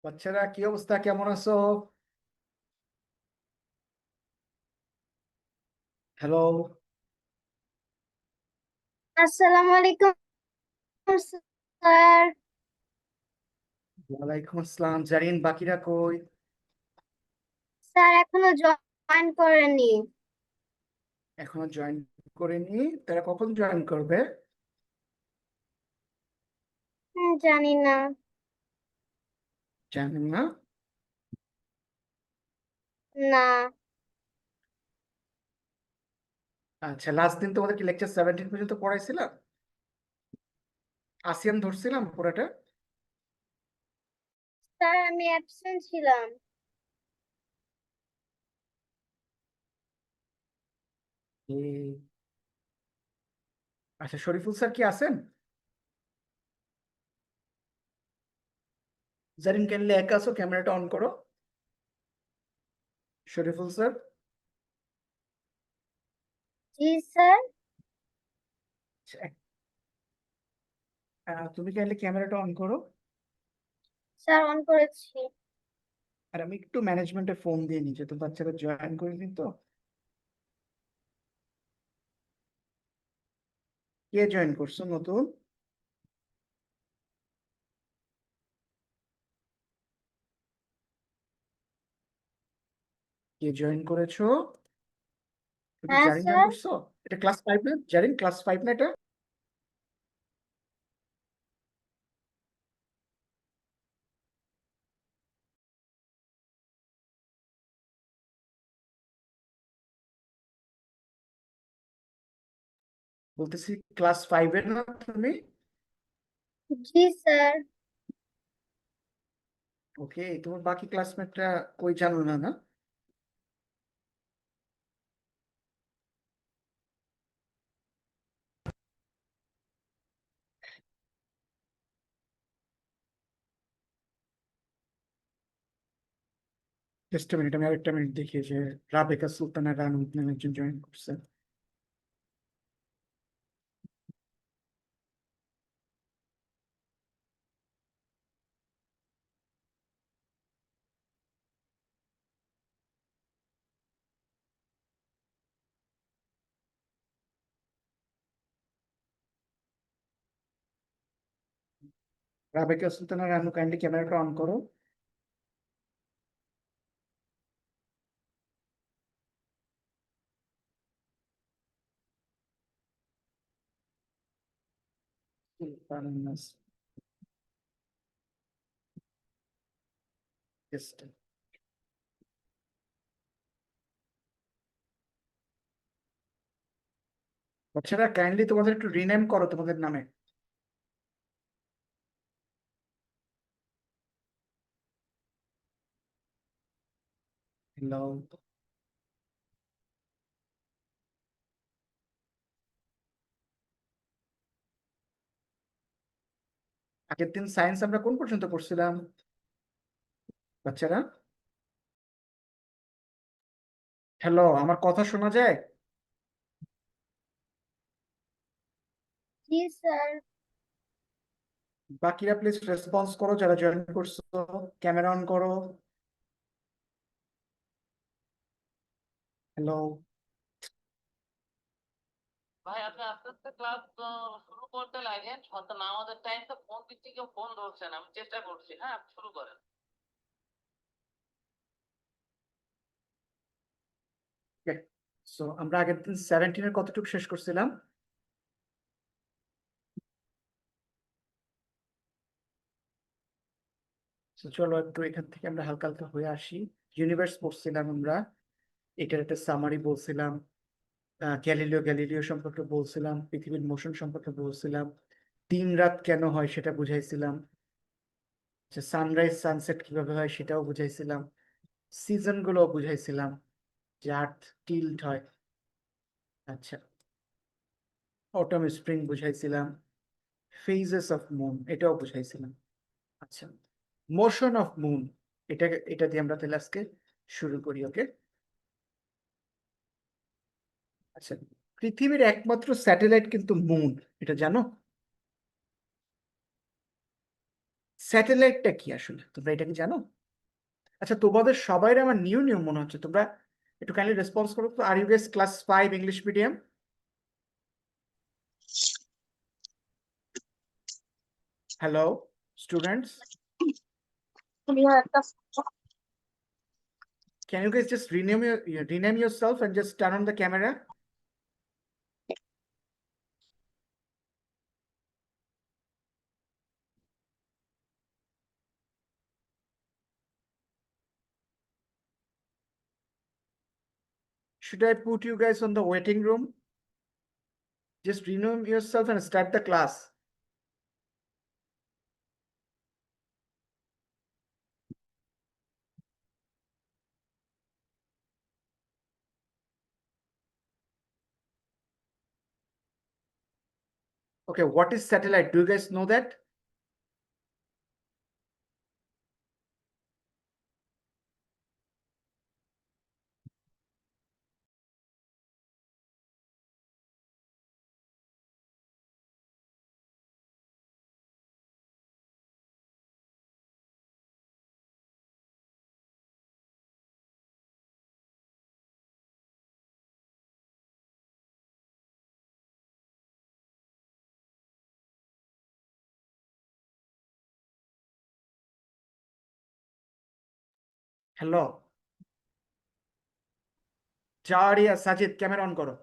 বাচ্চারা কি অবস্থা, কেমন আছো? হ্যালো। আসসালামু আলাইকুম স্যার। ওয়ালাইকুম আসসালাম। জারিন, বাকিরা কই? স্যার এখনো জয়েন করেনি। এখনো জয়েন করেনি? তারা কখন জয়েন করবে? জানি না। জানেন না? না আচ্ছা, লাস্ট দিন তোমাদের কি লেকচার 17 পর্যন্ত পড়াইছিলাম? আসিয়ান ধরছিলাম পুরোটা? স্যার, আমি অ্যাবসেন্ট ছিলাম। এই, আচ্ছা, শরীফুল স্যার কি আছেন? জারিন, কাইন্ডলি একা আছো, ক্যামেরাটা অন করো। শরীফুল স্যার। জি স্যার। আচ্ছা, তুমি কাইন্ডলি ক্যামেরাটা অন করো। স্যার অন করেছি। আর আমি একটু ম্যানেজমেন্টে ফোন দিয়ে নিচ্ছি, তো বাচ্চারা জয়েন করে দিন তো। কে জয়েন করছো নতুন? কে জয়েন করেছো? তুমি হ্যাঁ জারিন জয়েন স্যার। করছো? এটা ক্লাস 5 না? জারিন, ক্লাস 5 না এটা? বলতেছি ক্লাস 5 এর না তুমি? জি স্যার। ওকে, তোমার বাকি ক্লাসমেটরা কই জানো না না? জাস্ট মিনিট, আমি আরেকটা মিনিট দেখি যে রাবেকা সুলতানা রানু নামে একজন জয়েন করছে। রাবেকা সুলতানা রানু, কাইন্ডলি ক্যামেরাটা অন করো। Just- বাচ্চারা কাইন্ডলি তোমাদের একটু রিনেম করো তোমাদের নামে। হ্যালো। আগের দিন সায়েন্স আমরা কোন পর্যন্ত পড়ছিলাম বাচ্চারা? হ্যালো, আমার কথা শোনা যায়? জি স্যার। বাকিরা প্লিজ রেসপন্স করো, যারা জয়েন করছো। ক্যামেরা অন করো। হ্যালো। ভাই আপনি আস্তে আস্তে ক্লাস শুরু করতে লাগেন, হয়তো না আমাদের টাইম তো ফোন দিচ্ছি, কেউ ফোন ধরছে না, আমি চেষ্টা করছি। হ্যাঁ, আপনি শুরু করেন। সো আমরা আগের দিন 17 এর কতটুকু শেষ করছিলাম? So, চলো একটু এখান থেকে আমরা হালকা হালকা হয়ে আসি। ইউনিভার্স পড়ছিলাম আমরা, এটার একটা সামারি বলছিলাম। গ্যালিলিও গ্যালিলিও সম্পর্কে বলছিলাম, পৃথিবীর মোশন সম্পর্কে বলছিলাম। দিন রাত কেন হয় সেটা বুঝাইছিলাম। সানরাইজ সানসেট কিভাবে হয় সেটাও বুঝাইছিলাম। সিজন গুলো বুঝাইছিলাম, যে আর্থ টিল্ট হয়। আচ্ছা, অটম স্প্রিং বুঝাইছিলাম। ফেজেস অফ মুন এটাও বুঝাইছিলাম। আচ্ছা, মোশন অফ মুন, এটা এটা দিয়ে আমরা তাহলে আজকে শুরু করি, ওকে? আচ্ছা, পৃথিবীর একমাত্র স্যাটেলাইট কিন্তু মুন, এটা জানো? স্যাটেলাইটটা কি আসলে তোমরা এটা কি জানো? আচ্ছা, তোমাদের সবাই আমার নিউ নিউ মনে হচ্ছে, তোমরা একটু কাইন্ডলি রেসপন্স করো তো। Are you guess class 5 English medium? Hello students, can you guys just rename yourself and just turn on the camera? Should I put you guys on the waiting room? Just rename yourself and start the class. Okay, what is satellite? Do you guys know that? Hello, Zaria Sajid, camera on করো।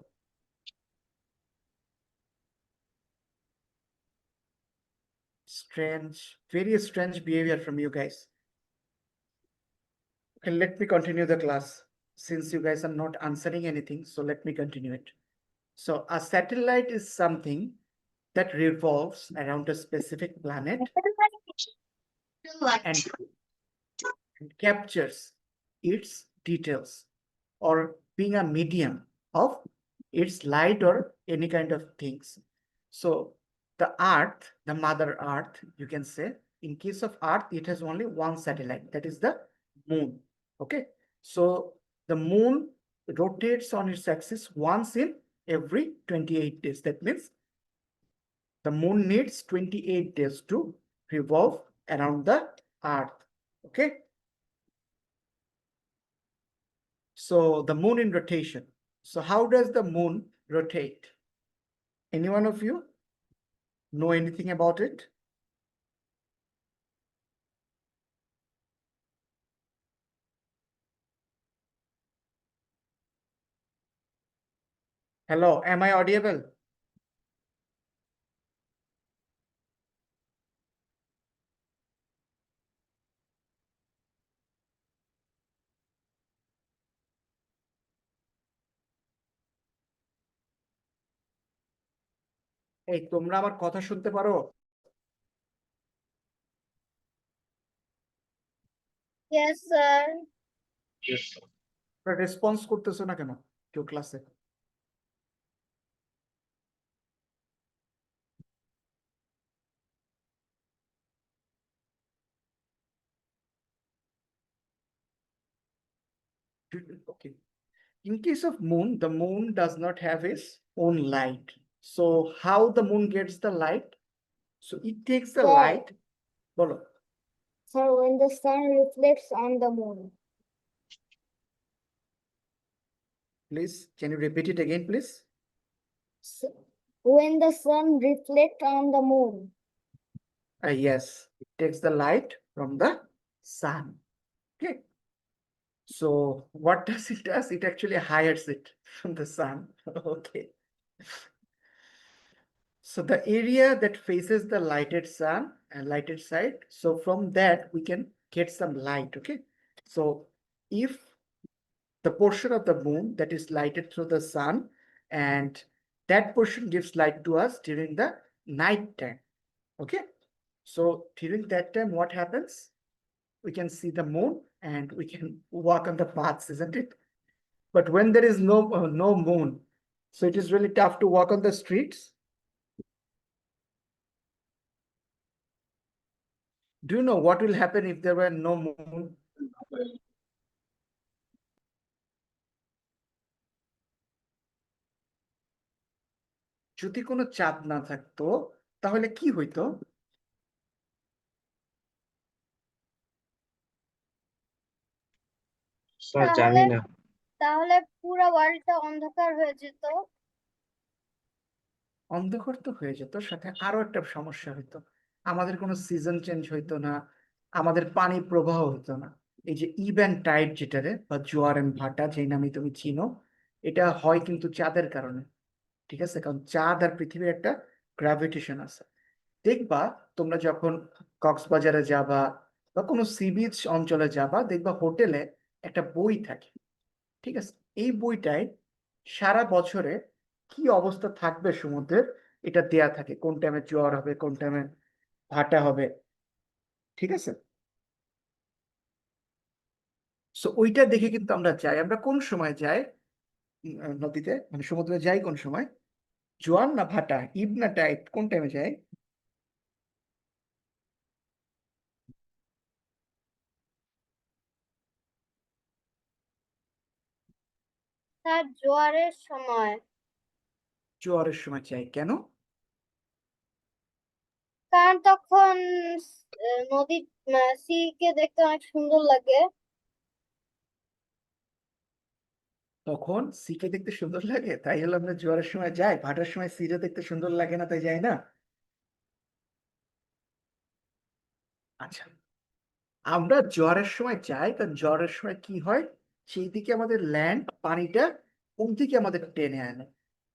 Strange, very strange behavior from you guys. Okay, let me continue the class. Since you guys are not answering anything, so let me continue it. So a satellite is something that revolves around a specific planet and captures its details, or being a medium of its light or any kind of things. So the earth, the mother earth, you can say, in case of earth, it has only one satellite, that is the moon. Okay, so the moon rotates on its axis once in every 28 days. That means the moon needs 28 days to revolve around the earth. Okay, so the moon in rotation. So how does the moon rotate? Any one of you know anything about it? Hello, am I audible? এই তোমরা আমার কথা শুনতে পারো? Yes, sir. Response করতেছো না কেন কেউ ক্লাসে? Okay. In case of moon, the moon does not have its own light. So how the moon gets the light? So it takes the Sir. light. Bolo. Sir, when the sun reflects on the moon. Please, can you repeat it again, please? When the sun reflects on the moon. Yes, it takes the light from the sun. Okay. So what does it does? It actually hires it from the sun. Okay. So the area that faces the lighted sun and lighted side, so from that we can get some light. Okay. So if the portion of the moon that is lighted through the sun, and that portion gives light to us during the night time. Okay. So during that time, what happens? We can see the moon and we can walk on the paths, isn't it? But when there is no moon, so it is really tough to walk on the streets. Do you know what will happen if there were no moon? যদি কোনো চাঁদ না থাকতো তাহলে কি হইতো? Sir তাহলে জানি না। তাহলে পুরো ওয়ার্ল্ডটা অন্ধকার হয়ে যেত। অন্ধকার তো হয়ে যেত, সাথে আরো একটা সমস্যা হইতো, আমাদের কোনো সিজন চেঞ্জ হইতো না, আমাদের পানি প্রবাহ হতো না। এই যে ইভ অ্যান্ড টাইড যেটারে বা জোয়ার এন্ড ভাটা যেই নামে তুমি চিনো, এটা হয় কিন্তু চাঁদের কারণে। ঠিক আছে, কারণ চাঁদ আর পৃথিবীর একটা গ্র্যাভিটেশন আছে। দেখবা তোমরা যখন কক্সবাজারে যাবা বা কোনো সি বিচ অঞ্চলে যাবা, দেখবা হোটেলে একটা বই থাকে। ঠিক আছে, এই বইটায় সারা বছরে কি অবস্থা থাকবে সমুদ্রের এটা দেয়া থাকে, কোন টাইমে জোয়ার হবে, কোন টাইমে ভাটা হবে। ঠিক আছে, সো ওইটা দেখে কিন্তু আমরা যাই। আমরা কোন সময় যাই নদীতে, মানে সমুদ্রে যাই কোন সময়? জোয়ার না ভাটা, ইভ না টাইড, কোন টাইমে যাই? তার জোয়ারের সময়। জোয়ারের সময় যাই কেন? কারণ তখন নদী সি কে দেখতে অনেক সুন্দর লাগে। তখন সিকে দেখতে সুন্দর লাগে, তাই হলো আমরা জোয়ারের সময় যাই। ভাটার সময় সিরে দেখতে সুন্দর লাগে না, তাই যাই না? আচ্ছা, আমরা জোয়ারের সময় যাই কারণ জোয়ারের সময় কি হয়, সেই দিকে আমাদের ল্যান্ড পানিটা কোন দিকে আমাদের টেনে আনে।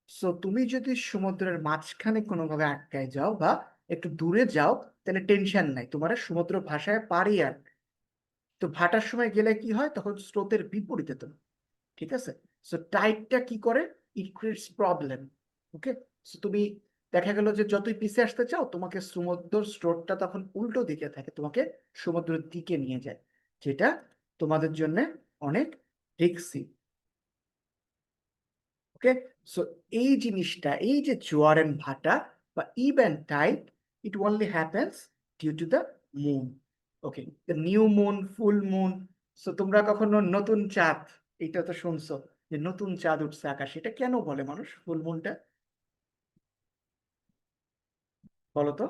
সো তুমি যদি সমুদ্রের মাঝখানে কোনোভাবে আটকায় যাও বা একটু দূরে যাও, তাহলে টেনশন নাই, তোমার সমুদ্র ভাষায় পারি আর। তো ভাটার সময় গেলে কি হয়, তখন স্রোতের বিপরীতে তুমি। ঠিক আছে, সো টাইডটা কি করে, it creates problem. Okay, so তুমি দেখা গেল যে যতই পিছিয়ে আসতে চাও, তোমাকে সমুদ্র স্রোতটা তখন উল্টো দিকে থাকে, তোমাকে সমুদ্রের দিকে নিয়ে যায়, যেটা তোমাদের জন্য অনেক রিস্কি। ওকে, সো এই জিনিসটা, এই যে জোয়ার এন্ড ভাটা বা ebb and tide, it only happens due to the moon. Okay, the new moon, full moon. So তোমরা কখনো নতুন চাঁদ, এটা তো শুনছো যে নতুন চাঁদ উঠছে আকাশে, এটা কেন বলে মানুষ ফুল মুনটা? বলো তো।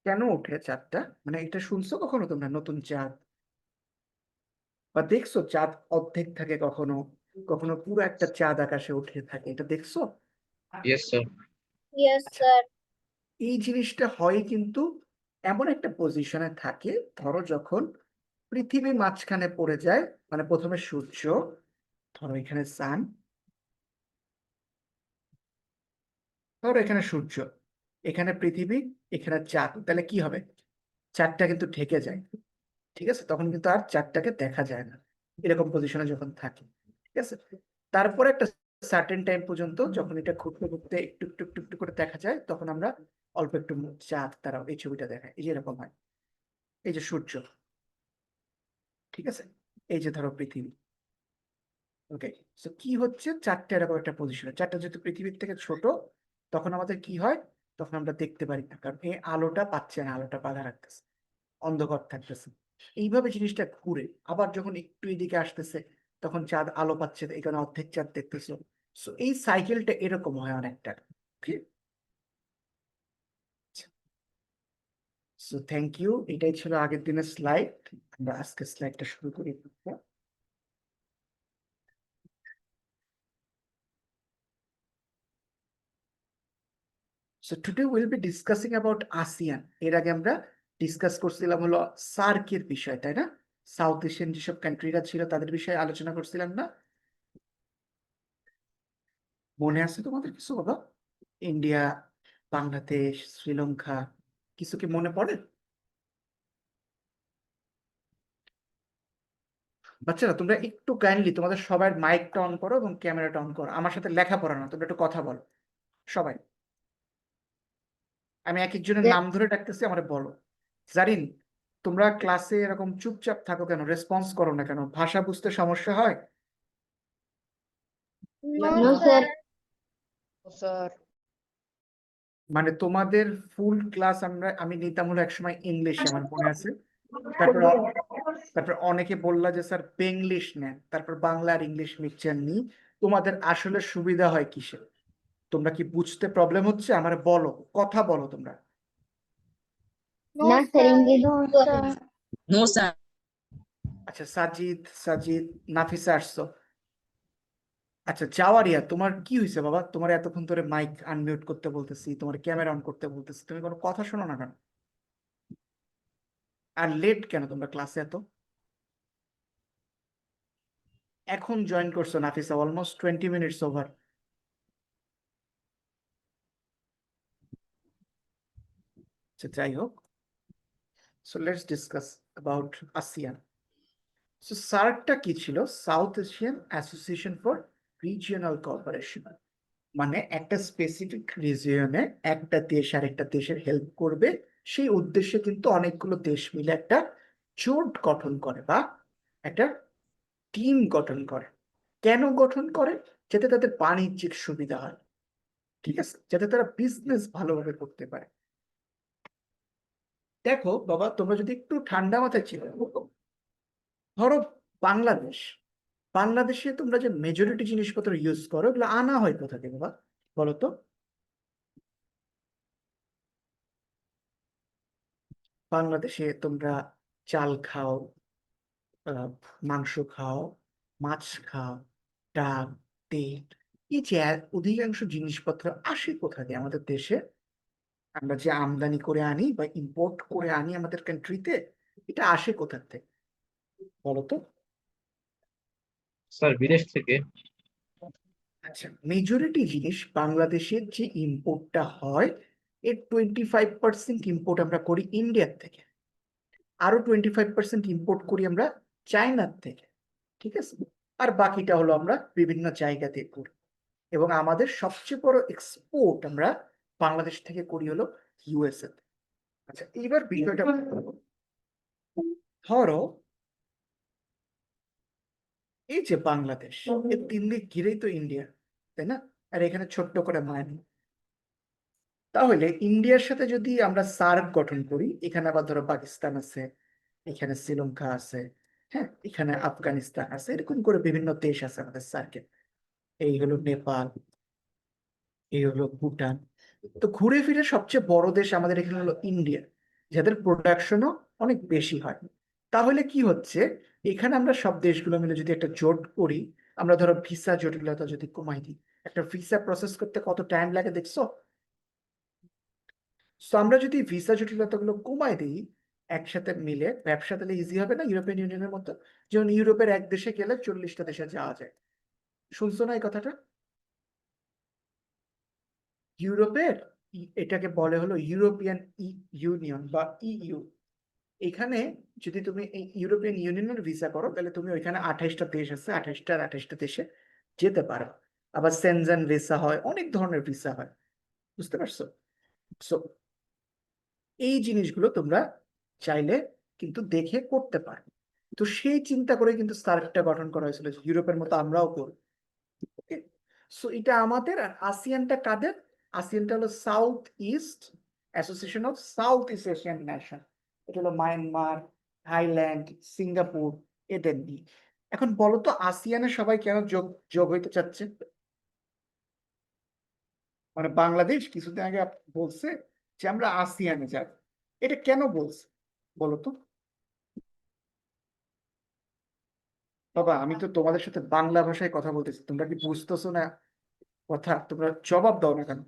কেন ওঠে চাঁদটা, মানে এটা শুনছো কখনো তোমরা, নতুন চাঁদ? বা দেখছো চাঁদ অর্ধেক থাকে কখনো, কখনো পুরো একটা চাঁদ আকাশে উঠে থাকে, এটা দেখছো? Yes sir. ইয়েস আচ্ছা, স্যার। এই জিনিসটা হয় কিন্তু এমন একটা পজিশনে থাকে, ধরো যখন পৃথিবী মাঝখানে পড়ে যায়, মানে প্রথমে সূর্য, ধরো এখানে সান, ধরো এখানে সূর্য, এখানে পৃথিবী, এখানে চাঁদ, তাহলে কি হবে, চাঁদটা কিন্তু ঢেকে যায়। ঠিক আছে, তখন কিন্তু আর চাঁদটাকে দেখা যায় না, এরকম পজিশনে যখন থাকে। ঠিক আছে, তারপরে একটা সার্টেন টাইম পর্যন্ত যখন এটা ঘুরতে ঘুরতে একটু একটু একটু একটু করে দেখা যায়, তখন আমরা অল্প একটু চাঁদ তারা এই ছবিটা দেখায়, এই যে এরকম হয়। এই যে সূর্য, ঠিক আছে, এই যে ধরো পৃথিবী। ওকে, সো কি হচ্ছে, চারটে এরকম একটা পজিশনে, চারটা যেহেতু পৃথিবীর থেকে ছোট, তখন আমাদের কি হয়, তখন আমরা দেখতে পারি না, কারণ এই আলোটা পাচ্ছে না, আলোটা বাধা রাখতেছে, অন্ধকার থাকতেছে। এইভাবে জিনিসটা ঘুরে আবার যখন একটু এদিকে আসতেছে, তখন চাঁদ আলো পাচ্ছে, এখানে অর্ধেক চাঁদ দেখতেছো। সো এই সাইকেলটা এরকম হয় অনেকটা। সো থ্যাংক ইউ, এটাই ছিল আগের দিনের স্লাইড। আমরা আজকে স্লাইডটা শুরু করি। So today will be discussing about ASEAN. এর আগে আমরা ডিসকাস করছিলাম হলো সার্কের বিষয়, তাই না? সাউথ এশিয়ান যেসব কান্ট্রিরা ছিল তাদের বিষয়ে আলোচনা করছিলাম না? মনে আছে তোমাদের কিছু বাবা? ইন্ডিয়া, বাংলাদেশ, শ্রীলঙ্কা, কিছু কি মনে পড়ে? বাচ্চারা তোমরা একটু কাইন্ডলি তোমাদের সবার মাইকটা অন করো এবং ক্যামেরাটা অন করো, আমার সাথে লেখাপড়া না, তোমরা একটু কথা বলো সবাই। আমি এক একজনের নাম ধরে ডাকতেছি, আমার বলো। জারিন, তোমরা ক্লাসে এরকম চুপচাপ থাকো কেন, রেসপন্স করো না কেন, ভাষা বুঝতে সমস্যা হয়? No No, sir. sir. মানে তোমাদের ফুল ক্লাস আমি নিতাম হলো একসময় ইংলিশে, আমার মনে আছে। তারপর তারপর অনেকে বললা যে স্যার বেঙ্গলিশ নেন, তারপর বাংলা আর ইংলিশ মিক্সচার নিই। তোমাদের আসলে সুবিধা হয় কিসে? তোমরা কি বুঝতে প্রবলেম হচ্ছে? আমার বলো, কথা বলো তোমরা। নো না স্যার, স্যার, ইংরেজি বুঝতে পারিনি। No sir. আচ্ছা, সাজিদ নাফিসা আসছো। আচ্ছা, জাওয়ারিয়া, তোমার কি হয়েছে বাবা? তোমার এতক্ষণ ধরে মাইক আনমিউট করতে বলতেছি, তোমার ক্যামেরা অন করতে বলতেছি, তুমি কোনো কথা শোনো না কেন? আর লেট কেন তোমরা ক্লাসে এত? এখন জয়েন করছো নাফিসা, অলমোস্ট 20 মিনিটস ওভার। আচ্ছা, যাই হোক, so let's discuss about ASEAN. So সার্কটা কি ছিল? South Asian Association for Regional Cooperation. মানে একটা স্পেসিফিক রিজিয়নে একটা দেশ আর একটা দেশের হেল্প করবে, সেই উদ্দেশ্যে কিন্তু অনেকগুলো দেশ মিলে একটা জোট গঠন করে বা একটা টিম গঠন করে। কেন গঠন করে? যাতে তাদের বাণিজ্যিক সুবিধা হয়, ঠিক আছে, যাতে তারা বিজনেস ভালোভাবে করতে পারে। দেখো বাবা, তোমরা যদি একটু ঠান্ডা মাথায় চিন্তা করো, ধরো বাংলাদেশে তোমরা যে মেজরিটি জিনিসপত্র ইউজ করো, এগুলো আনা হয় কোথা থেকে বাবা, বলো তো? বাংলাদেশে তোমরা চাল খাও, মাংস খাও, মাছ খাও, ডাল, তেল, এই যে অধিকাংশ জিনিসপত্র আসে কোথা দিয়ে আমাদের দেশে? আমরা যে আমদানি করে আনি বা ইম্পোর্ট করে আনি আমাদের কান্ট্রিতে, এটা আসে কোথা থেকে বলো তো? স্যার বিদেশ থেকে। আচ্ছা, মেজরিটি জিনিস বাংলাদেশের যে ইম্পোর্টটা হয়, এর 25% ইম্পোর্ট আমরা করি ইন্ডিয়ার থেকে, আরো 25% ইম্পোর্ট করি আমরা চায়নার থেকে, ঠিক আছে? আর বাকিটা হলো আমরা বিভিন্ন জায়গা থেকে করি। এবং আমাদের সবচেয়ে বড় এক্সপোর্ট আমরা বাংলাদেশ থেকে করি হলো ইউএসএ। আচ্ছা, এইবার বিষয়টা ধরো, এই যে বাংলাদেশ, এর 3 দিক ঘিরেই তো ইন্ডিয়া, তাই না? আর এখানে ছোট্ট করে মায়ানমার। তাহলে ইন্ডিয়ার সাথে যদি আমরা সার্ক গঠন করি, এখানে আবার ধরো পাকিস্তান আছে, এখানে শ্রীলঙ্কা আছে, হ্যাঁ, এখানে আফগানিস্তান আছে, এরকম করে বিভিন্ন দেশ আছে আমাদের সার্কে। এই হলো নেপাল, এই হলো ভুটান। তো ঘুরে ফিরে সবচেয়ে বড় দেশ আমাদের এখানে হলো ইন্ডিয়া, যাদের প্রোডাকশনও অনেক বেশি হয়। তাহলে কি হচ্ছে, এখানে আমরা সব দেশগুলো মিলে যদি একটা জোট করি, আমরা ধরো ভিসা জটিলতা যদি কমাই দিই, একটা ভিসা প্রসেস করতে কত টাইম লাগে দেখছো? তো আমরা যদি ভিসা জটিলতাগুলো কমাই দিই, একসাথে মিলে ব্যবসা, তাহলে ইজি হবে না ইউরোপিয়ান ইউনিয়নের মতো? যেমন ইউরোপের এক দেশে গেলে 40টা দেশে যাওয়া যায়। শুনছো না এই কথাটা? ইউরোপের এটাকে বলে হলো ইউরোপিয়ান ইউনিয়ন বা ইইউ। এখানে যদি তুমি এই ইউরোপিয়ান ইউনিয়নের ভিসা করো, তাহলে তুমি ওইখানে 28টা দেশ আছে, 28টা দেশে যেতে পারো। আবার সেনজেন ভিসা হয়, অনেক ধরনের ভিসা হয়, বুঝতে পারছো? সো এই জিনিসগুলো তোমরা চাইলে কিন্তু দেখে করতে পারো। তো সেই চিন্তা করে কিন্তু সার্কটা গঠন করা হয়েছিল, যে ইউরোপের মতো আমরাও করব। ওকে, সো এটা আমাদের। আর আসিয়ানটা কাদের? আসিয়ানটা হলো south east association of south east Asian nation. এটা হলো মায়ানমার, থাইল্যান্ড, সিঙ্গাপুর, এদের নিয়ে। এখন বলো তো, আসিয়ানে সবাই কেন যোগ যোগ হইতে চাচ্ছে? মানে বাংলাদেশ কিছুদিন আগে বলছে যে আমরা আসিয়ানে যাব, এটা কেন বলছে বলো তো? বাবা, আমি তো তোমাদের সাথে বাংলা ভাষায় কথা বলতেছি, তোমরা কি বুঝতেছো না কথা? তোমরা জবাব দাও না কেন?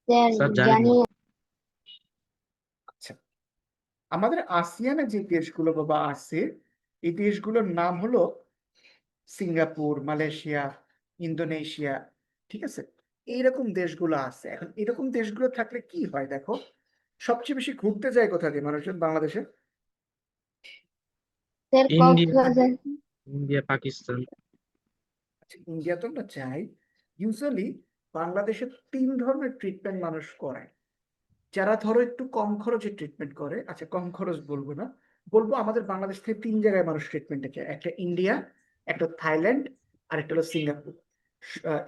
স্যার স্যার জানি জানি না। না। আচ্ছা, আমাদের আসিয়ানে যে দেশগুলো বাবা আছে, এই দেশগুলোর নাম হলো সিঙ্গাপুর, মালয়েশিয়া, ইন্দোনেশিয়া, ঠিক আছে? এইরকম দেশগুলো আছে। এখন এরকম দেশগুলো থাকলে কি হয় দেখো, সবচেয়ে বেশি ঘুরতে যায় কোথা দিয়ে মানুষজন বাংলাদেশে? Sir India, Cox's Bazar. India, Pakistan. আচ্ছা, ইন্ডিয়া তো আমরা চাই। ইউজুয়ালি বাংলাদেশে 3 ধরনের ট্রিটমেন্ট মানুষ করায়। যারা ধরো একটু কম খরচে ট্রিটমেন্ট করে, আচ্ছা কম খরচ বলবো না, বলবো আমাদের বাংলাদেশ থেকে 3 জায়গায় মানুষ ট্রিটমেন্টে যায়। একটা ইন্ডিয়া, একটা থাইল্যান্ড, আর একটা হলো সিঙ্গাপুর।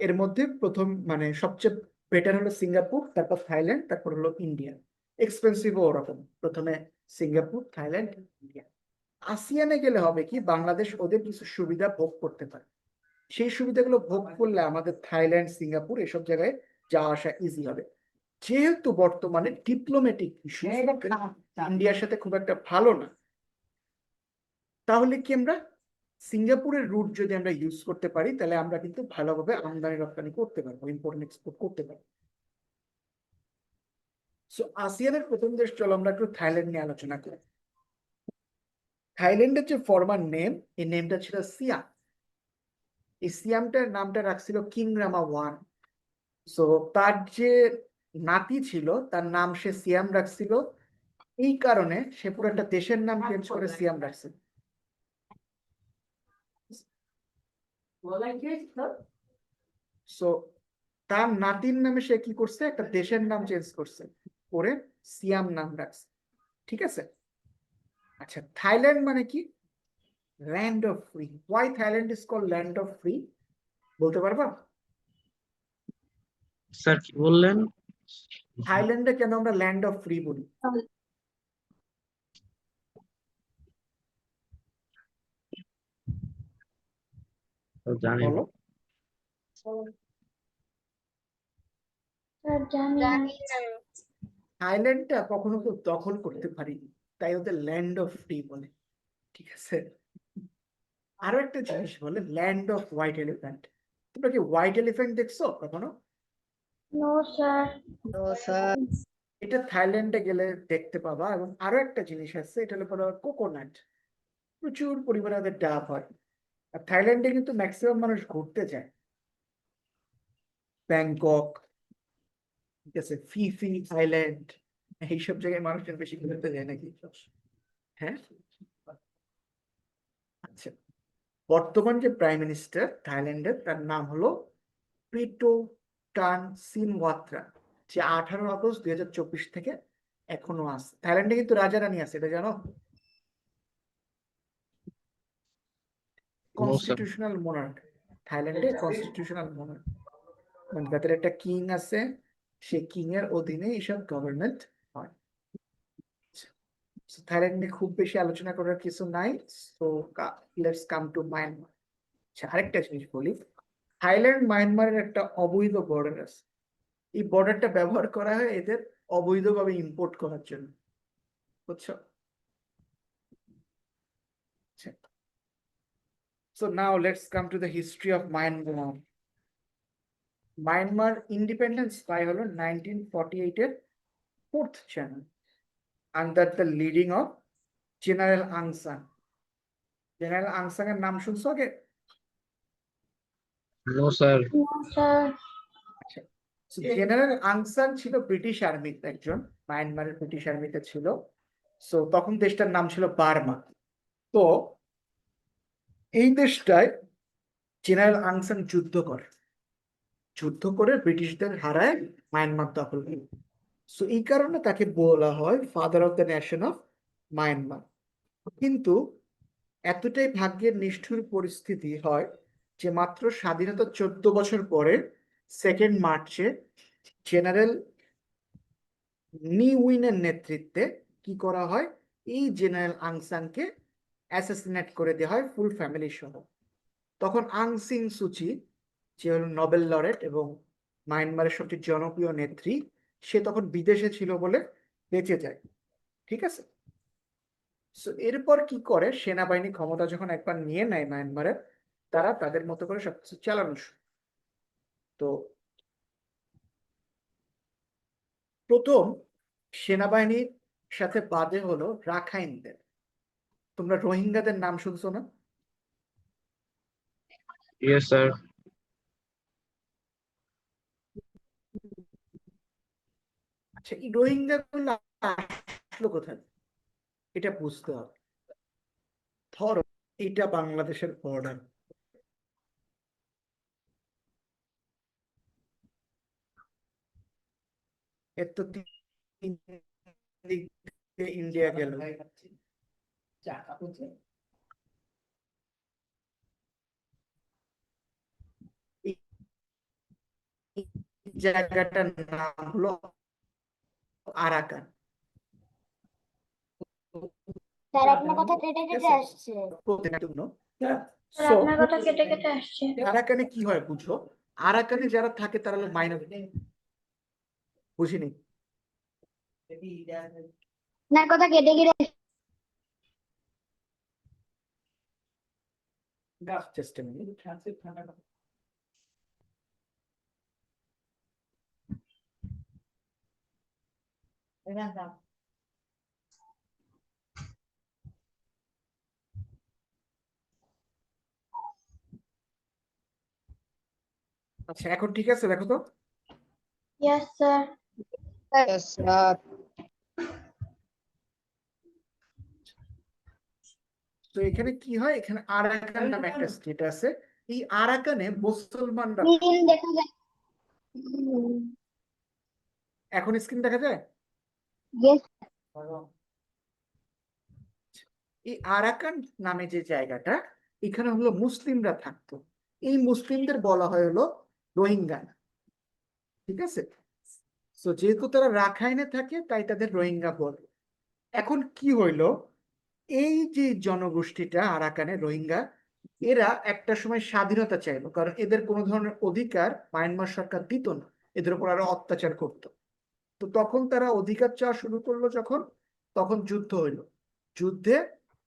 এর মধ্যে প্রথম মানে সবচেয়ে বেটার হলো সিঙ্গাপুর, তারপর থাইল্যান্ড, তারপর হলো ইন্ডিয়া। এক্সপেন্সিভও ওরকম, প্রথমে সিঙ্গাপুর, থাইল্যান্ড, ইন্ডিয়া। আসিয়ানে গেলে হবে কি, বাংলাদেশ ওদের কিছু সুবিধা ভোগ করতে পারে। সেই সুবিধাগুলো ভোগ করলে আমাদের থাইল্যান্ড, সিঙ্গাপুর এসব জায়গায় যাওয়া আসা ইজি হবে। যেহেতু বর্তমানে ডিপ্লোম্যাটিক ইস্যু ইন্ডিয়ার সাথে খুব একটা ভালো না, তাহলে কি আমরা সিঙ্গাপুরের রুট যদি আমরা ইউজ করতে পারি, তাহলে আমরা কিন্তু ভালোভাবে আমদানি রপ্তানি করতে পারবো, ইম্পোর্ট এক্সপোর্ট করতে পারবো। সো আসিয়ানের প্রথম দেশ, চলো আমরা একটু থাইল্যান্ড নিয়ে আলোচনা করি। থাইল্যান্ডের যে ফর্মার নেম, এই নেমটা ছিল সিয়াম। এই সিয়ামটার নামটা রাখছিল কিং রামা ওয়ান। সো তার যে নাতি ছিল, তার নাম সে সিয়াম রাখছিল। এই কারণে সে পুরো একটা দেশের নাম চেঞ্জ করে সিয়াম রাখছিল। সো তার নাতির নামে সে কি করছে, একটা দেশের নাম চেঞ্জ করছে, করে সিয়াম নাম রাখছে। ঠিক আছে। আচ্ছা, থাইল্যান্ড মানে কি? Land of free. Why Thailand is called land of free, বলতে পারবা? স্যার কি বললেন? থাইল্যান্ডে কেন আমরা ল্যান্ড অফ ফ্রি বলি? তো জানি না। বলো। স্যার জানি না। জানি না। থাইল্যান্ডটা কখনো কেউ দখল করতে পারিনি, তাই ওদের ল্যান্ড অফ ফ্রি বলে। ঠিক আছে। আরো একটা জিনিস বলে ল্যান্ড অফ হোয়াইট এলিফ্যান্ট। তোমরা কি হোয়াইট এলিফ্যান্ট দেখছো কখনো? No sir. No, sir. এটা থাইল্যান্ডে গেলে দেখতে পাবা। এবং আরো একটা জিনিস আছে, এটা হলো কোকোনাট। প্রচুর পরিমাণে ওদের ডাব হয়। আর থাইল্যান্ডে কিন্তু ম্যাক্সিমাম মানুষ ঘুরতে যায়। ব্যাংকক, ঠিক আছে, ফিফি আইল্যান্ড, এইসব জায়গায় মানুষজন বেশি ঘুরতে যায় নাকি? হ্যাঁ। আচ্ছা, বর্তমান যে প্রাইম মিনিস্টার থাইল্যান্ডের, তার নাম হলো প্রিটো টান সিনওয়াত্রা, যে 18 আগস্ট 2024 থেকে এখনো আছে। থাইল্যান্ডে কিন্তু রাজা রানী আছে, এটা জানো? No, sir. Constitutional Monarch. থাইল্যান্ডে কনস্টিটিউশনাল মোনার্ক, মানে তাদের একটা কিং আছে, সেই কিং এর অধীনে এইসব গভর্নমেন্ট হয়। থাইল্যান্ডে খুব বেশি আলোচনা করার কিছু নাই। তো লেটস কাম টু মায়ানমার। আচ্ছা, আরেকটা জিনিস বলি, থাইল্যান্ড মায়ানমারের একটা অবৈধ বর্ডার আছে। এই বর্ডারটা ব্যবহার করা হয় এদের অবৈধভাবে ইম্পোর্ট করার জন্য, বুঝছো? So now let's come to the history of Myanmar. Myanmar independence পায় হলো 1948 এর 4th January under the leading of general Aung San. General Aung সান এর নাম শুনছো আগে? No, sir. No sir. General Aung San ছিল ব্রিটিশ আর্মিতে একজন, মায়ানমারের ব্রিটিশ আর্মিতে ছিল। সো তখন দেশটার নাম ছিল বার্মা। তো এই দেশটায় জেনারেল আং সান যুদ্ধ করে ব্রিটিশদের হারায় মায়ানমার দখল করে। সো এই কারণে তাকে বলা হয় father of the nation of Myanmar. কিন্তু এতটাই ভাগ্যের নিষ্ঠুর পরিস্থিতি হয় যে মাত্র স্বাধীনতা 14 বছর পরে 2 মার্চে জেনারেল নি উইনের নেতৃত্বে কি করা হয়, এই জেনারেল আং সানকে অ্যাসাসিনেট করে দেওয়া হয় ফুল ফ্যামিলি সহ। তখন আং সিং সুচি, যে হলো নোবেল লরেট এবং মায়ানমারের সবচেয়ে জনপ্রিয় নেত্রী, সে তখন বিদেশে ছিল বলে বেঁচে যায়। ঠিক আছে। সো এরপর কি করে, সেনাবাহিনী ক্ষমতা যখন একবার নিয়ে নেয় মায়ানমারের, তারা তাদের মতো করে সবকিছু চালানো শুরু। তো প্রথম সেনাবাহিনীর সাথে বাদে হলো রাখাইনদের। তোমরা রোহিঙ্গাদের নাম শুনছো না? Yes, sir. আচ্ছা, এই রোহিঙ্গা গুলো আসলো কোথায়, এটা বুঝতে হবে। ধরো এটা বাংলাদেশের বর্ডার, এর তো 3 দিক দিয়ে ইন্ডিয়া গেল। এই জায়গাটার নাম হলো আরাকান। স্যার আপনার কথা কেটে কেটে আসছে। জন্য স্যার সো আপনার কথা কেটে কেটে আসছে। আরাকানে কি হয় বুঝো, আরাকানে যারা থাকে তারা হলো মাইনরিটি। বুঝিনি? আপনার কথা কেটে কেটে Just a minute. আচ্ছা, এখন ঠিক আছে, দেখো তো। Yes sir. Yes, sir. তো এখানে কি হয়, এখানে আরাকান নামে একটা স্টেট আছে। এই আরাকানে মুসলমানরা, নীল দেখা যায়। এখন স্ক্রিন দেখা যায়? ইয়েস। এই আরাকান নামে যে জায়গাটা, এখানে হলো মুসলিমরা থাকতো। এই মুসলিমদের বলা হয় হলো রোহিঙ্গা। ঠিক আছে? তো যেহেতু তারা রাখাইনে থাকে তাই তাদের রোহিঙ্গা বলে। এখন কি হইলো, এই যে জনগোষ্ঠীটা আরাকানে রোহিঙ্গা, এরা একটা সময় স্বাধীনতা চাইলো, কারণ এদের কোনো ধরনের অধিকার মায়ানমার সরকার দিত না, এদের উপর আরো অত্যাচার করতো। তো তখন তারা অধিকার চাওয়া শুরু করলো যখন, তখন যুদ্ধ হইলো। যুদ্ধে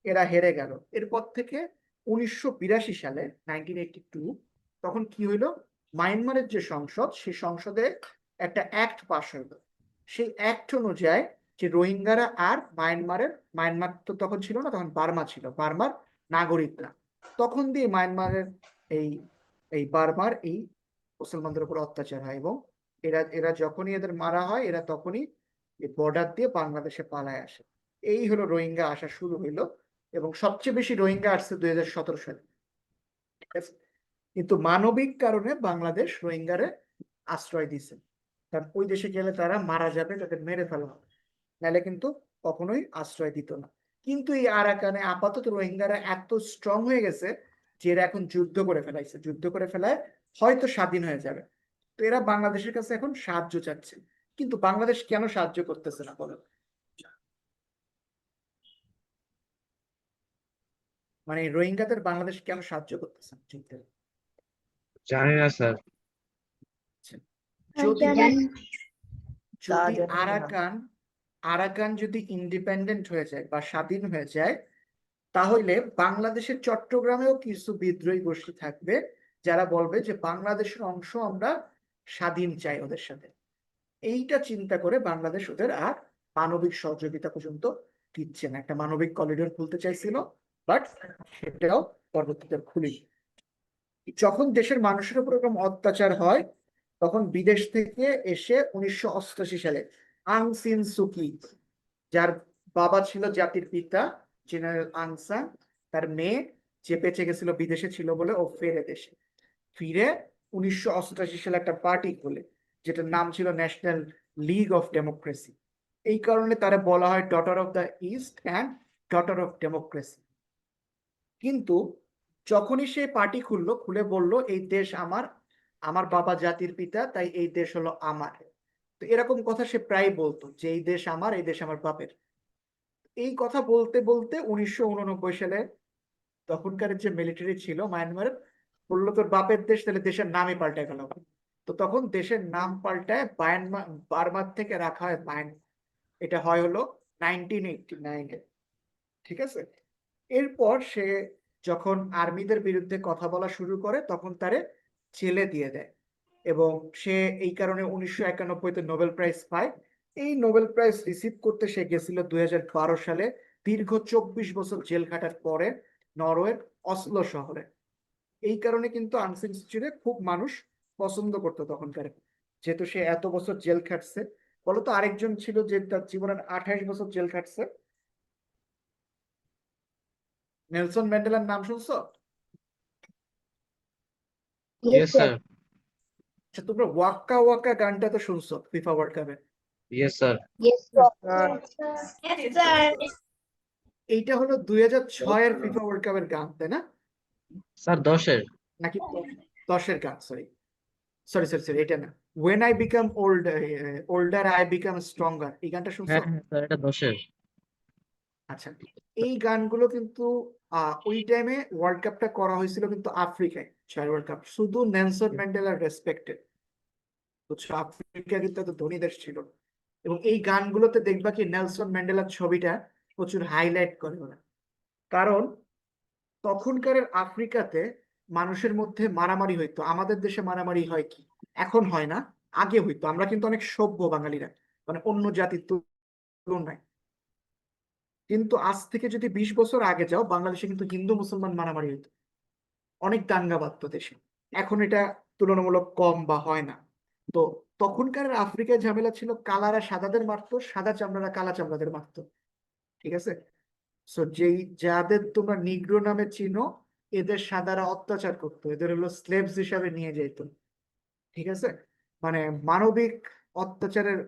এরা হেরে গেল। এরপর থেকে 1982 সালে 1982, তখন কি হইলো, মায়ানমারের যে সংসদ, সেই সংসদে একটা অ্যাক্ট পাস হইলো। সেই অ্যাক্ট অনুযায়ী যে রোহিঙ্গারা আর মায়ানমার তো তখন ছিল না, তখন বার্মা ছিল, বার্মার নাগরিকরা, তখন দিয়ে মায়ানমারের এই এই বার্মার এই মুসলমানদের উপর অত্যাচার হয়। এবং এরা এরা যখনই এদের মারা হয়, এরা তখনই বর্ডার দিয়ে বাংলাদেশে পালায় আসে। এই হলো রোহিঙ্গা আসা শুরু হইলো। এবং সবচেয়ে বেশি রোহিঙ্গা আসছে 2017 সালে। ঠিক আছে? কিন্তু মানবিক কারণে বাংলাদেশ রোহিঙ্গারে আশ্রয় দিছে, কারণ ওই দেশে গেলে তারা মারা যাবে, তাদের মেরে ফেলা হবে, নাহলে কিন্তু কখনোই আশ্রয় দিত না। কিন্তু এই আরাকানে আপাতত রোহিঙ্গারা এত স্ট্রং হয়ে গেছে যে এরা এখন যুদ্ধ করে ফেলাইছে, যুদ্ধ করে ফেলায় হয়তো স্বাধীন হয়ে যাবে। তো এরা বাংলাদেশের কাছে এখন সাহায্য চাচ্ছে, কিন্তু বাংলাদেশ কেন সাহায্য করতেছে না বলো? মানে রোহিঙ্গাদের বাংলাদেশ কেন সাহায্য করতেছে না যুদ্ধে? জানি না স্যার। যদি জানি। যদি আরাকান যদি ইন্ডিপেন্ডেন্ট হয়ে যায় বা স্বাধীন হয়ে যায়, তাহলে বাংলাদেশের চট্টগ্রামেও কিছু বিদ্রোহী গোষ্ঠী থাকবে যারা বলবে যে বাংলাদেশের অংশ আমরা স্বাধীন চাই ওদের সাথে। এইটা চিন্তা করে বাংলাদেশ ওদের আর মানবিক সহযোগিতা পর্যন্ত দিচ্ছে না। একটা মানবিক করিডোর খুলতে চাইছিল, বাট সেটাও পরবর্তীতে খুলি। যখন দেশের মানুষের উপর এরকম অত্যাচার হয়, তখন বিদেশ থেকে এসে 1988 সালে আং সিন সুকি, যার বাবা ছিল জাতির পিতা জেনারেল আং সান, তার মেয়ে যে বেঁচে গেছিল বিদেশে ছিল বলে ও ফিরে দেশে ফিরে 1988 সালে একটা পার্টি খোলে, যেটার নাম ছিল ন্যাশনাল লিগ অফ ডেমোক্রেসি। এই কারণে তারা বলা হয় daughter of the east and daughter of democracy. কিন্তু যখনই সে পার্টি খুললো, খুলে বলল এই দেশ আমার, আমার বাবা জাতির পিতা, তাই এই দেশ হলো আমার। তো এরকম কথা সে প্রায় বলতো যে এই দেশ আমার, এই দেশ আমার বাপের। এই কথা বলতে বলতে 1989 সালে তখনকার যে মিলিটারি ছিল মায়ানমারের বললো তোর বাপের দেশ, তাহলে দেশের নামই পাল্টায় গেল। তো তখন দেশের নাম পাল্টায় বার্মার থেকে রাখা হয় মায়ানমার। এটা হয় হলো 1989-এ। ঠিক আছে? এরপর সে যখন আর্মিদের বিরুদ্ধে কথা বলা শুরু করে, তখন তারে জেলে দিয়ে দেয়। এবং সে এই কারণে 1991-তে নোবেল প্রাইজ পায়। এই নোবেল প্রাইজ রিসিভ করতে সে গেছিল 2012 সালে, দীর্ঘ 24 বছর জেল খাটার পরে, নরওয়ের অসলো শহরে। এই কারণে কিন্তু আং সান সু চিকে খুব মানুষ পছন্দ করতো তখনকার, যেহেতু সে এত বছর জেল খাটছে। বলতো আরেকজন ছিল যে তার জীবনের 28 বছর জেল খাটছে, নেলসন ম্যান্ডেলার নাম শুনছো? Yes sir. আচ্ছা, তোমরা ওয়াক্কা ওয়াক্কা গানটা তো শুনছো ফিফা ওয়ার্ল্ড কাপে? Yes sir. Yes, sir. এইটা হলো 2006-এর ফিফা ওয়ার্ল্ড কাপের গান, তাই না? স্যার 10-এর। নাকি 10-এর গান? সরি সরি সরি সরি, এটা না। When I become older I become stronger, এই গানটা শুনছো? হ্যাঁ হ্যাঁ স্যার, এটা 10-এর। আচ্ছা, এই গানগুলো কিন্তু ওই টাইমে ওয়ার্ল্ড কাপটা করা হয়েছিল কিন্তু আফ্রিকায়, ওয়ার্ল্ড কাপ শুধু নেলসন ম্যান্ডেলার রেসপেক্টেড। বুঝছো, আফ্রিকা কিন্তু এত ধনী দেশ ছিল না। এবং এই গানগুলোতে দেখবা কি নেলসন ম্যান্ডেলার ছবিটা প্রচুর হাইলাইট করে ওরা। কারণ তখনকার আফ্রিকাতে মানুষের মধ্যে মারামারি হইতো, আমাদের দেশে মারামারি হয় কি এখন হয় না, আগে হইতো। আমরা কিন্তু অনেক সভ্য বাঙালিরা, মানে অন্য জাতির তুলনায়। কিন্তু আজ থেকে যদি 20 বছর আগে যাও, বাংলাদেশে কিন্তু হিন্দু মুসলমান মারামারি হইতো, অনেক দাঙ্গা বাঁধতো দেশে। এখন এটা তুলনামূলক কম বা হয় না। তো তখনকার আফ্রিকায় ঝামেলা ছিল, কালারা সাদাদের মারতো, সাদা চামড়ারা কালা চামড়াদের মারতো। ঠিক আছে, সো যেই যাদের তোমরা নিগ্রো নামে চিনো, এদের সাদারা অত্যাচার করতো, এদের হলো স্লেভস হিসাবে নিয়ে যেত। ঠিক আছে, মানে মানবিক অত্যাচারের,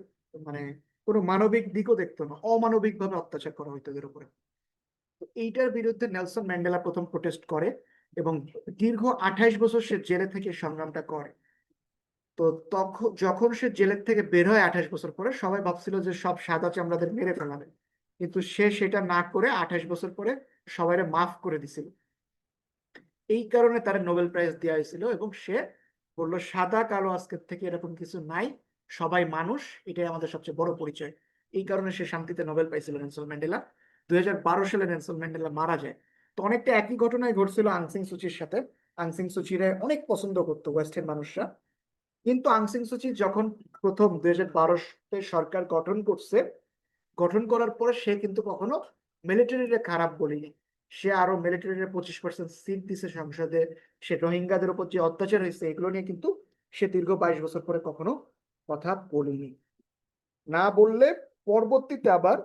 মানে কোনো মানবিক দিকও দেখতো না, অমানবিক ভাবে অত্যাচার করা হইতো এদের উপরে। তো এইটার বিরুদ্ধে নেলসন ম্যান্ডেলা প্রথম প্রোটেস্ট করে এবং দীর্ঘ 28 বছর সে জেলে থেকে সংগ্রামটা করে। তো তখন যখন সে জেলের থেকে বের হয় 28 বছর পরে, সবাই ভাবছিল যে সব সাদা চামড়াদের মেরে ফেলাবে, কিন্তু সে সেটা না করে 28 বছর পরে সবাই মাফ করে দিছিল। এই কারণে তার নোবেল প্রাইজ দেওয়া হয়েছিল এবং সে বললো সাদা কালো আজকের থেকে এরকম কিছু নাই, সবাই মানুষ, এটাই আমাদের সবচেয়ে বড় পরিচয়। এই কারণে সে শান্তিতে নোবেল পাইছিল নেলসন ম্যান্ডেলা। 2012 সালে নেলসন ম্যান্ডেলা মারা যায়। তো অনেকটা একই ঘটনায় ঘটছিল আংসিং সুচির সাথে। আংসিং সুচিরে অনেক পছন্দ করতো ওয়েস্টের মানুষরা, কিন্তু আংসিং সুচি যখন প্রথম 2012-তে সরকার গঠন করছে, গঠন করার পরে সে কিন্তু কখনো মিলিটারিরে খারাপ বলিনি। সে আরো মিলিটারির 25% সিট দিছে সংসদে। সে রোহিঙ্গাদের উপর যে অত্যাচার হয়েছে এগুলো নিয়ে কিন্তু সে দীর্ঘ 22 বছর পরে কখনো কথা বলিনি। না বললে পরবর্তীতে আবার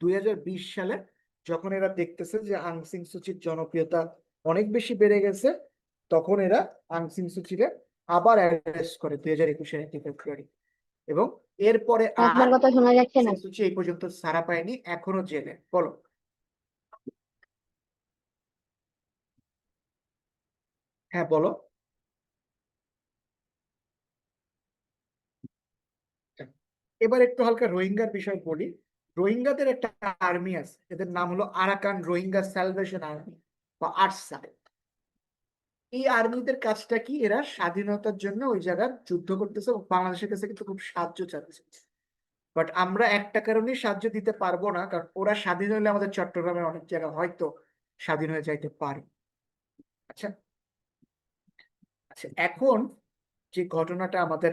2020 সালে যখন এরা দেখতেছে যে আং সান সুচির জনপ্রিয়তা অনেক বেশি বেড়ে গেছে, তখন এরা আং সান সুচিকে আবার অ্যারেস্ট করে 2021-এর 1 ফেব্রুয়ারি। এবং এরপরে আর আপনার কথা শোনা যাচ্ছে না। সান সুচি এই পর্যন্ত ছাড়া পায়নি, এখনো জেলে। বলো। হ্যাঁ বলো। এবার একটু হালকা রোহিঙ্গার বিষয় বলি। রোহিঙ্গাদের একটা আর্মি আছে, এদের নাম হলো আরাকান রোহিঙ্গা স্যালভেশন আর্মি বা আরসা। এই আর্মিদের কাজটা কি, এরা স্বাধীনতার জন্য ওই জায়গার যুদ্ধ করতেছে এবং বাংলাদেশের কাছে কিন্তু খুব সাহায্য চাচ্ছে। বাট আমরা একটা কারণেই সাহায্য দিতে পারবো না, কারণ ওরা স্বাধীন হলে আমাদের চট্টগ্রামের অনেক জায়গা হয়তো স্বাধীন হয়ে যাইতে পারে। আচ্ছা আচ্ছা, এখন যে ঘটনাটা আমাদের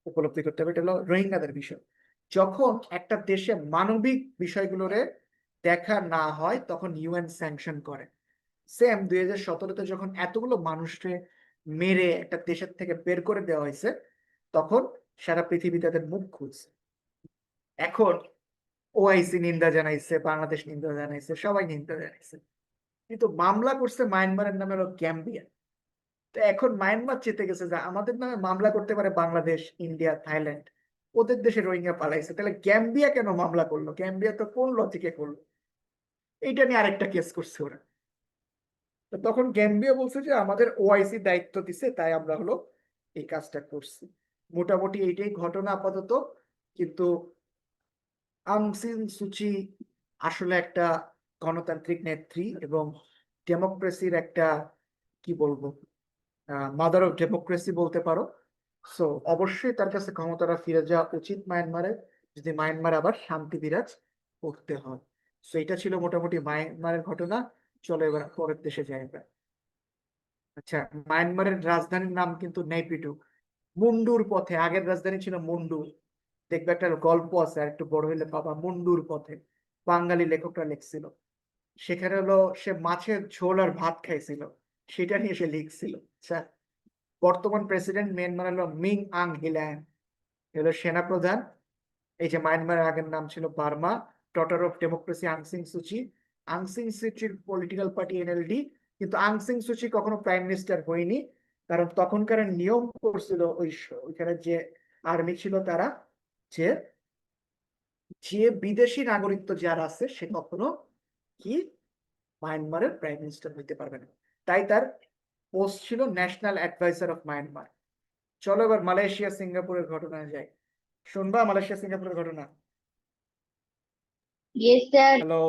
উপলব্ধি করতে হবে এটা হলো রোহিঙ্গাদের বিষয়। যখন একটা দেশে মানবিক বিষয়গুলোরে দেখা না হয় তখন ইউএন স্যাংশন করে। সেম 2017-তে যখন এতগুলো মানুষকে মেরে একটা দেশের থেকে বের করে দেওয়া হয়েছে, তখন সারা পৃথিবী তাদের মুখ খুলছে। এখন ওআইসি নিন্দা জানাইছে, বাংলাদেশ নিন্দা জানাইছে, সবাই নিন্দা জানাইছে, কিন্তু মামলা করছে মায়ানমারের নামে হলো গ্যাম্বিয়া। তো এখন মায়ানমার চেতে গেছে যে আমাদের নামে মামলা করতে পারে বাংলাদেশ, ইন্ডিয়া, থাইল্যান্ড, ওদের দেশে রোহিঙ্গা পালাইছে, তাহলে গ্যাম্বিয়া কেন মামলা করলো? গ্যাম্বিয়া তো কোন লজিকে করলো? এইটা নিয়ে আরেকটা কেস করছে ওরা। তো তখন গ্যাম্বিয়া বলছে যে আমাদের ওআইসি দায়িত্ব দিছে, তাই আমরা হলো এই কাজটা করছি। মোটামুটি এইটাই ঘটনা আপাতত। কিন্তু আং সান সুচি আসলে একটা গণতান্ত্রিক নেত্রী এবং ডেমোক্রেসির একটা, কি বলবো, মাদার অফ ডেমোক্রেসি বলতে পারো। সো অবশ্যই তার কাছে ক্ষমতাটা ফিরে যাওয়া উচিত মায়ানমারে, যদি মায়ানমার আবার শান্তি বিরাজ করতে হয়। সো এটা ছিল মোটামুটি মায়ানমারের ঘটনা। চলো এবার পরের দেশে যাই আমরা। আচ্ছা, মায়ানমারের রাজধানীর নাম কিন্তু নেপিডো, মুন্ডুর পথে। আগের রাজধানী ছিল মুন্ডু। দেখবে একটা গল্প আছে, আর একটু বড় হইলে পাবা, মুন্ডুর পথে। বাঙালি লেখকরা লিখছিল। সেখানে হলো সে মাছের ঝোল আর ভাত খাইছিল, সেটা নিয়ে সে লিখছিল। আচ্ছা, বর্তমান প্রেসিডেন্ট মিয়ানমার হলো মিং আং হ্লাইং, হলো সেনাপ্রধান। এই যে মায়ানমারের আগের নাম ছিল বার্মা। ডটার অফ ডেমোক্রেসি আং সান সুচি। আং সান সুচির পলিটিক্যাল পার্টি এনএলডি। কিন্তু আং সান সুচি কখনো প্রাইম মিনিস্টার হয়নি, কারণ তখনকার নিয়ম করছিল ওইখানে যে আর্মি ছিল তারা, যে যে বিদেশি নাগরিকত্ব যার আছে সে কখনো কি মায়ানমারের প্রাইম মিনিস্টার হইতে পারবে না। তাই তার পোস্ট ছিল ন্যাশনাল অ্যাডভাইজার অফ মায়ানমার। চলো এবার মালয়েশিয়া সিঙ্গাপুরের ঘটনায় যাই। শুনবা মালয়েশিয়া সিঙ্গাপুরের ঘটনা? Yes sir. হ্যালো।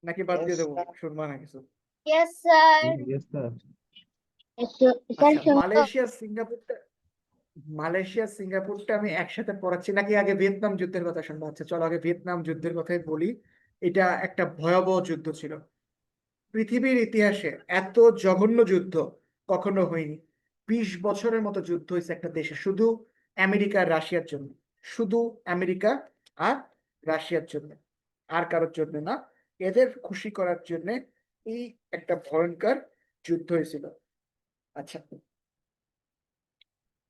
নাকি বাদ দিয়ে Yes, দেবো sir. শুনবা না কিছু? Yes, sir. Yes, sir. Sir আচ্ছা, শুনুন মালয়েশিয়া সিঙ্গাপুরটা আমি একসাথে পড়াচ্ছি নাকি আগে ভিয়েতনাম যুদ্ধের কথা শুনবো? আচ্ছা চলো আগে ভিয়েতনাম যুদ্ধের কথাই বলি। এটা একটা ভয়াবহ যুদ্ধ ছিল। পৃথিবীর ইতিহাসে এত জঘন্য যুদ্ধ কখনো হয়নি। 20 বছরের মতো যুদ্ধ হয়েছে একটা দেশে, শুধু আমেরিকা আর রাশিয়ার জন্য। শুধু আমেরিকা আর রাশিয়ার জন্য, আর কারোর জন্য না। এদের খুশি করার জন্য এই একটা ভয়ঙ্কর যুদ্ধ হয়েছিল। আচ্ছা,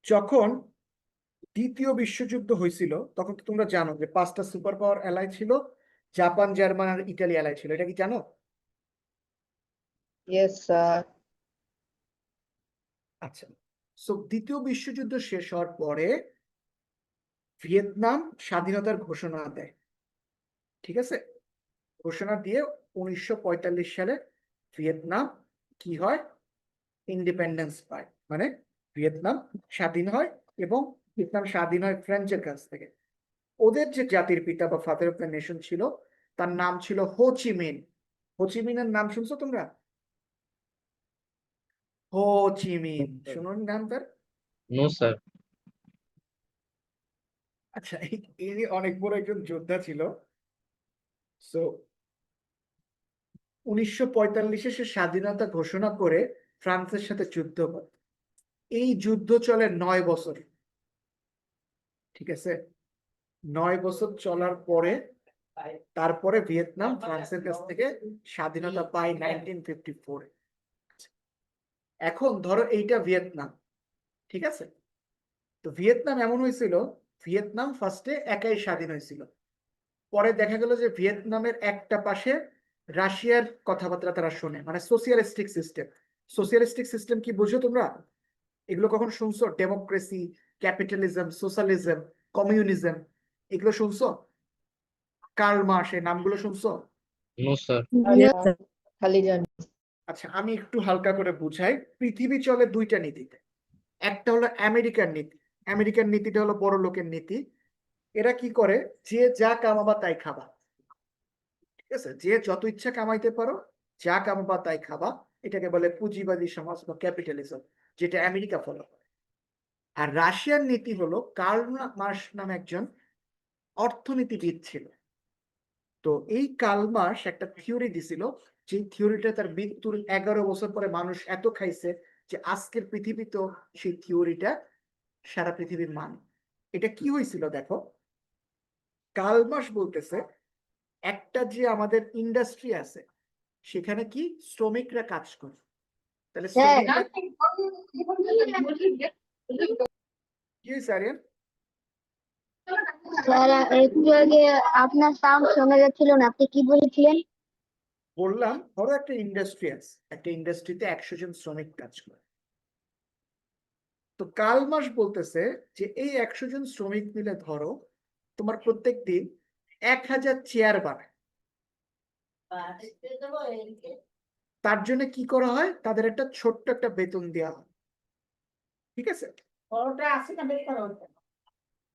যখন দ্বিতীয় বিশ্বযুদ্ধ হয়েছিল তখন তো তোমরা জানো যে 5টা সুপার পাওয়ার অ্যালাই ছিল, জাপান, জার্মান আর ইটালি অ্যালাই ছিল। এটা কি জানো? Yes, sir. আচ্ছা, সো দ্বিতীয় বিশ্বযুদ্ধ শেষ হওয়ার পরে ভিয়েতনাম স্বাধীনতার ঘোষণা দেয়। ঠিক আছে, ঘোষণা দিয়ে 1945 সালে ভিয়েতনাম কি হয়, ইন্ডিপেন্ডেন্স পায়। মানে ভিয়েতনাম স্বাধীন হয়, এবং ভিয়েতনাম স্বাধীন হয় ফ্রেঞ্চের কাছ থেকে। ওদের যে জাতির পিতা বা ফাদার অফ দ্য নেশন ছিল, তার নাম ছিল হো চি মিন। হো চি মিনের নাম শুনছো তোমরা? হো চি মিন শুনো নাম তার? No, sir. আচ্ছা, ইনি অনেক বড় একজন যোদ্ধা ছিল। সো 1945-এ সে স্বাধীনতা ঘোষণা করে ফ্রান্সের সাথে যুদ্ধ করে। এই যুদ্ধ চলে 9 বছর। ঠিক আছে, 9 বছর চলার পরে তারপরে ভিয়েতনাম ফ্রান্সের কাছ থেকে স্বাধীনতা পায় 1954-এ। এখন ধরো এইটা ভিয়েতনাম, ঠিক আছে? তো ভিয়েতনাম এমন হয়েছিল, ভিয়েতনাম ফার্স্টে একাই স্বাধীন হয়েছিল। পরে দেখা গেল যে ভিয়েতনামের একটা পাশে রাশিয়ার কথাবার্তা তারা শোনে, মানে সোশিয়ালিস্টিক সিস্টেম। সোশিয়ালিস্টিক সিস্টেম কি বুঝো তোমরা? এগুলো কখন শুনছো? ডেমোক্রেসি, ক্যাপিটালিজম, সোশ্যালিজম, কমিউনিজম, এগুলো শুনছো? কার্ল মার্কস, এই নামগুলো শুনছো? No, sir. Yes, sir. খালি জানি। আচ্ছা, আমি একটু হালকা করে বুঝাই। পৃথিবী চলে দুইটা নীতিতে। একটা হলো আমেরিকার নীতি। আমেরিকার নীতিটা হলো বড় লোকের নীতি। এরা কি করে, যে যা কামাবা তাই খাবা। ঠিক আছে, যে যত ইচ্ছা কামাইতে পারো, যা কামাবা তাই খাবা। এটাকে বলে পুঁজিবাদী সমাজ বা ক্যাপিটালিজম, যেটা আমেরিকা ফলো করে। আর রাশিয়ার নীতি হলো, কার্ল মার্কস নামে একজন অর্থনীতিবিদ ছিল। তো এই কার্ল মার্কস একটা থিওরি দিছিল, যে থিওরিটা তার মৃত্যুর 11 বছর পরে মানুষ এত খাইছে যে আজকের পৃথিবীতেও সেই থিওরিটা সারা পৃথিবীর মান। এটা কি হয়েছিল দেখো, কার্ল মার্কস বলতেছে একটা যে আমাদের ইন্ডাস্ট্রি আছে, সেখানে কি শ্রমিকরা কাজ করে। তাহলে স্যার শ্রমিকরা কি হয়েছে আরিয়ান? স্যার একটু আগে আপনার সাউন্ড শোনা যাচ্ছিল না, আপনি কি বলেছিলেন? বললাম ধরো একটা ইন্ডাস্ট্রি আছে, একটা ইন্ডাস্ট্রিতে 100 জন শ্রমিক কাজ করে। তো কার্ল মার্কস বলতেছে যে এই 100 জন শ্রমিক মিলে ধরো তোমার প্রত্যেক দিন 1000 চেয়ার বানায়। তার জন্য কি করা হয়, তাদের একটা ছোট্ট একটা বেতন দেওয়া হয়। ঠিক আছে,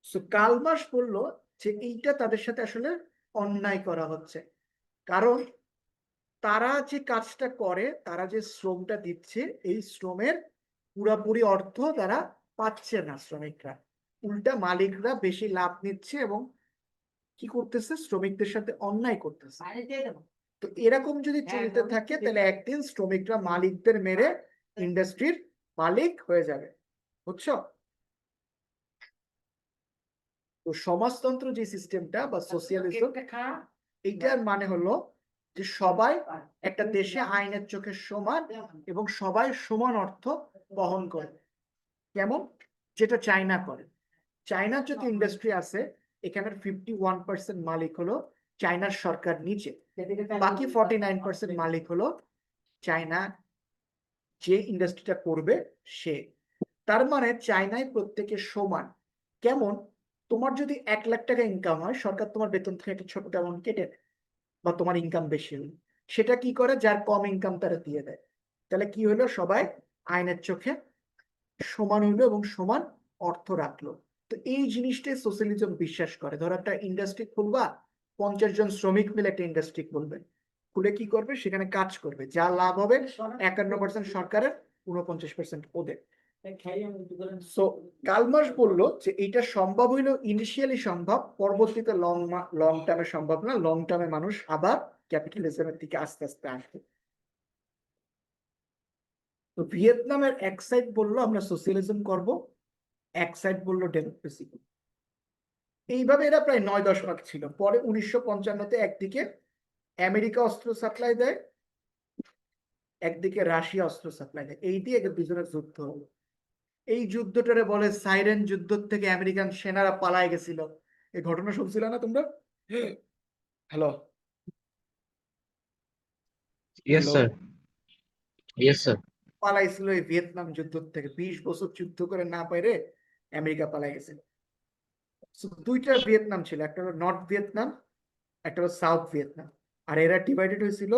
সো কার্ল মার্কস বললো যে এইটা তাদের সাথে আসলে অন্যায় করা হচ্ছে। কারণ তারা যে কাজটা করে, তারা যে শ্রমটা দিচ্ছে, এই শ্রমের পুরোপুরি অর্থ তারা পাচ্ছে না শ্রমিকরা। উল্টা মালিকরা বেশি লাভ নিচ্ছে এবং কি করতেছে, শ্রমিকদের সাথে অন্যায় করতেছে। তো এরকম যদি চলতে থাকে, তাহলে একদিন শ্রমিকরা মালিকদের মেরে ইন্ডাস্ট্রির মালিক হয়ে যাবে। বুঝছো? তো সমাজতন্ত্র যে সিস্টেমটা বা সোশিয়ালিজম, এইটার মানে হলো যে সবাই একটা দেশে আইনের চোখে সমান এবং সবাই সমান অর্থ বহন করে। কেমন? যেটা চায়না করে। চায়নার যত ইন্ডাস্ট্রি আছে, এখানের 51% মালিক হলো চায়নার সরকার নিচে, বাকি 49% মালিক হলো চায়না যে ইন্ডাস্ট্রিটা করবে সে। তার মানে চায়নায় প্রত্যেকে সমান। কেমন? তোমার যদি 1 লাখ টাকা ইনকাম হয়, সরকার তোমার বেতন থেকে একটা ছোট অ্যামাউন্ট কেটে নেয়, বা তোমার ইনকাম বেশি হলে সেটা কি করে, যার কম ইনকাম তারা দিয়ে দেয়। তাহলে কি হলো, সবাই আইনের চোখে সমান হইলো এবং সমান অর্থ রাখলো। তো এই জিনিসটাই সোশ্যালিজম বিশ্বাস করে। ধরো একটা ইন্ডাস্ট্রি খুলবা, 50 জন শ্রমিক মিলে একটা ইন্ডাস্ট্রি খুলবে। খুলে কি করবে, সেখানে কাজ করবে, যা লাভ হবে 51% সরকারের, 49% ওদের। সো কালমার্স বললো যে এটা সম্ভব হইলো, ইনিশিয়ালি সম্ভব, পরবর্তীতে লং টার্মে সম্ভব না, লং টার্মে মানুষ আবার ক্যাপিটালিজমের দিকে আস্তে আস্তে আসবে। তো ভিয়েতনামের এক সাইড বললো আমরা সোশ্যালিজম করব, এক সাইড বললো ডেমোক্রেসি। এইভাবে এরা প্রায় 9-10 ভাগ ছিল। পরে 1955-তে একদিকে আমেরিকা অস্ত্র সাপ্লাই দেয়, একদিকে রাশিয়া অস্ত্র সাপ্লাই দেয়, এই দিয়ে এদের দুজনের যুদ্ধ হলো। এই যুদ্ধটারে বলে সাইরেন যুদ্ধ, থেকে আমেরিকান সেনারা পালায় গেছিল। এই ঘটনা শুনছিল না তোমরা? Hello Yes, hello sir. Yes, sir. পালাইছিল এই ভিয়েতনাম যুদ্ধ থেকে, 20 বছর যুদ্ধ করে না পাইরে আমেরিকা পালাই গেছিল। So, দুইটা ভিয়েতনাম ছিল, একটা হলো নর্থ ভিয়েতনাম, একটা হলো সাউথ ভিয়েতনাম। আর এরা ডিভাইডেড হয়েছিল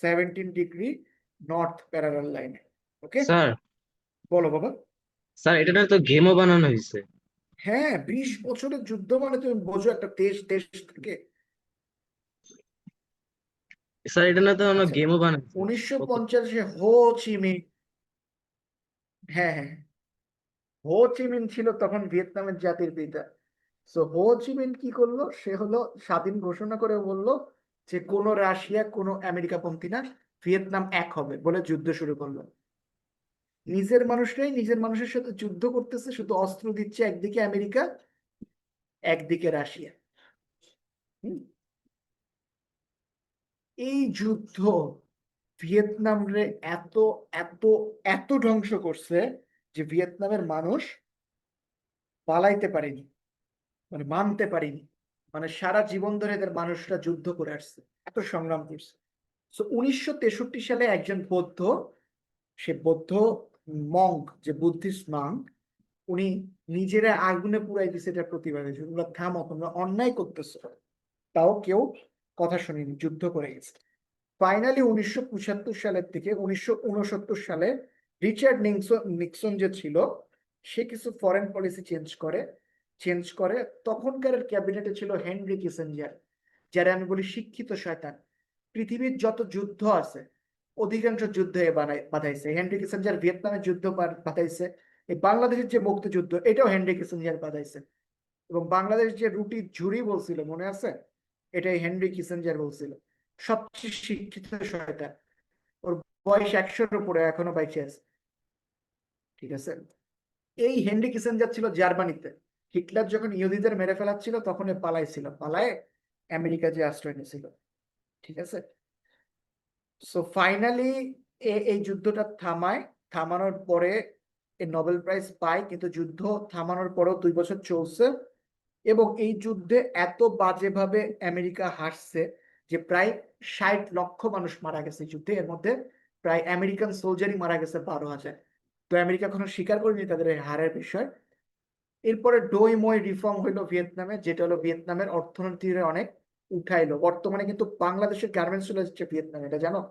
17 ডিগ্রি নর্থ প্যারালাল লাইনে। ওকে, Sir, বলো বাবা। স্যার এটা তো গেমও বানানো হয়েছে। হ্যাঁ, 20 বছরের যুদ্ধ মানে তুমি বোঝো, একটা দেশ দেশ থেকে। স্যার এটা না তো আমরা আচ্ছা, গেমও বানাইছে। 1950-এ হো চি মিন, হ্যাঁ হ্যাঁ, হো চি মিন ছিল তখন ভিয়েতনামের জাতির পিতা। সো হো চি মিন কি করলো, সে হলো স্বাধীন ঘোষণা করে বললো যে কোনো রাশিয়া কোনো আমেরিকাপন্থী না, ভিয়েতনাম এক হবে বলে যুদ্ধ শুরু করলো। নিজের মানুষরাই নিজের মানুষের সাথে যুদ্ধ করতেছে, শুধু অস্ত্র দিচ্ছে একদিকে আমেরিকা, একদিকে রাশিয়া। হুম। এই যুদ্ধ ভিয়েতনাম রে এত এত এত ধ্বংস করছে যে ভিয়েতনামের মানুষ পালাইতে পারেনি, মানে মানতে পারিনি। মানে সারা জীবন ধরে এদের মানুষরা যুদ্ধ করে আসছে, এত সংগ্রাম করছে। তো 1963 সালে একজন বৌদ্ধ, সে বৌদ্ধ মঙ্ক, যে বুদ্ধিস্ট মাঙ্ক, উনি নিজেরা আগুনে পুড়াই দিছে এটা প্রতিবাদে, তোমরা থামো, তোমরা অন্যায় করতেছো। তাও কেউ কথা শুনেনি, যুদ্ধ করে গেছে। ফাইনালি 1975 সালের থেকে 1969 সালে রিচার্ড নিক্সন যে ছিল, সে কিছু ফরেন পলিসি চেঞ্জ করে। তখনকার ক্যাবিনেটে ছিল হেনরি কিসেঞ্জার, যারা আমি বলি শিক্ষিত শয়তান। পৃথিবীর যত যুদ্ধ আছে অধিকাংশ যুদ্ধ এ বাধাইছে হেনরি কিসেঞ্জার। ভিয়েতনামের যুদ্ধ বাধাইছে, এই বাংলাদেশের যে মুক্তিযুদ্ধ এটাও হেনরি কিসেঞ্জার বাধাইছে। এবং বাংলাদেশ যে রুটি ঝুরি বলছিল মনে আছে, এটাই হেনরি কিসেঞ্জার বলছিল। সবচেয়ে শিক্ষিত শয়তান, ওর বয়স 100-র উপরে, এখনো বাইচে আছে। ঠিক আছে, এই হেনরি কিসেঞ্জার ছিল জার্মানিতে। হিটলার যখন ইহুদিদের মেরে ফেলাচ্ছিল তখন এ পালাইছিল, পালায় আমেরিকা যে আশ্রয় নিয়েছিল। ঠিক আছে, সো ফাইনালি এই যুদ্ধটা থামানোর পরে এ নোবেল প্রাইজ পায়। কিন্তু যুদ্ধ থামানোর পরেও 2 বছর চলছে, এবং এই যুদ্ধে এত বাজেভাবে আমেরিকা হারছে যে প্রায় 60 লক্ষ মানুষ মারা গেছে যুদ্ধে। এর মধ্যে প্রায় আমেরিকান সোলজারই মারা গেছে 12,000। তো আমেরিকা এখনো স্বীকার করেনি তাদের এই হারের বিষয়। এরপরে ডই মই রিফর্ম হইলো ভিয়েতনামে, যেটা হলো ভিয়েতনামের অর্থনীতির অনেক উঠাইলো। বর্তমানে কিন্তু বাংলাদেশের গার্মেন্টস চলে যাচ্ছে ভিয়েতনামে, এটা জানো?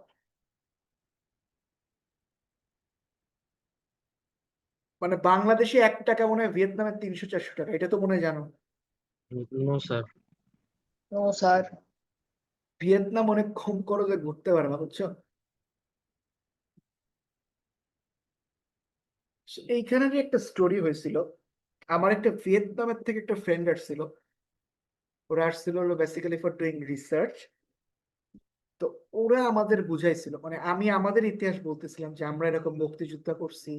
মানে বাংলাদেশে 1 টাকা মনে হয় ভিয়েতনামের 300-400 টাকা, এটা তো মনে হয় জানো। No sir. No sir. Vietnam অনেক কম খরচে ঘুরতে পারবা, বুঝছো? এইখানে একটা স্টোরি হয়েছিল। আমার একটা ভিয়েতনামের থেকে একটা ফ্রেন্ড আসছিল, ওরা আসছিল হলো বেসিক্যালি ফর ডুইং রিসার্চ। তো ওরা আমাদের বুঝাইছিল, মানে আমি আমাদের ইতিহাস বলতেছিলাম যে আমরা এরকম মুক্তিযুদ্ধ করছি,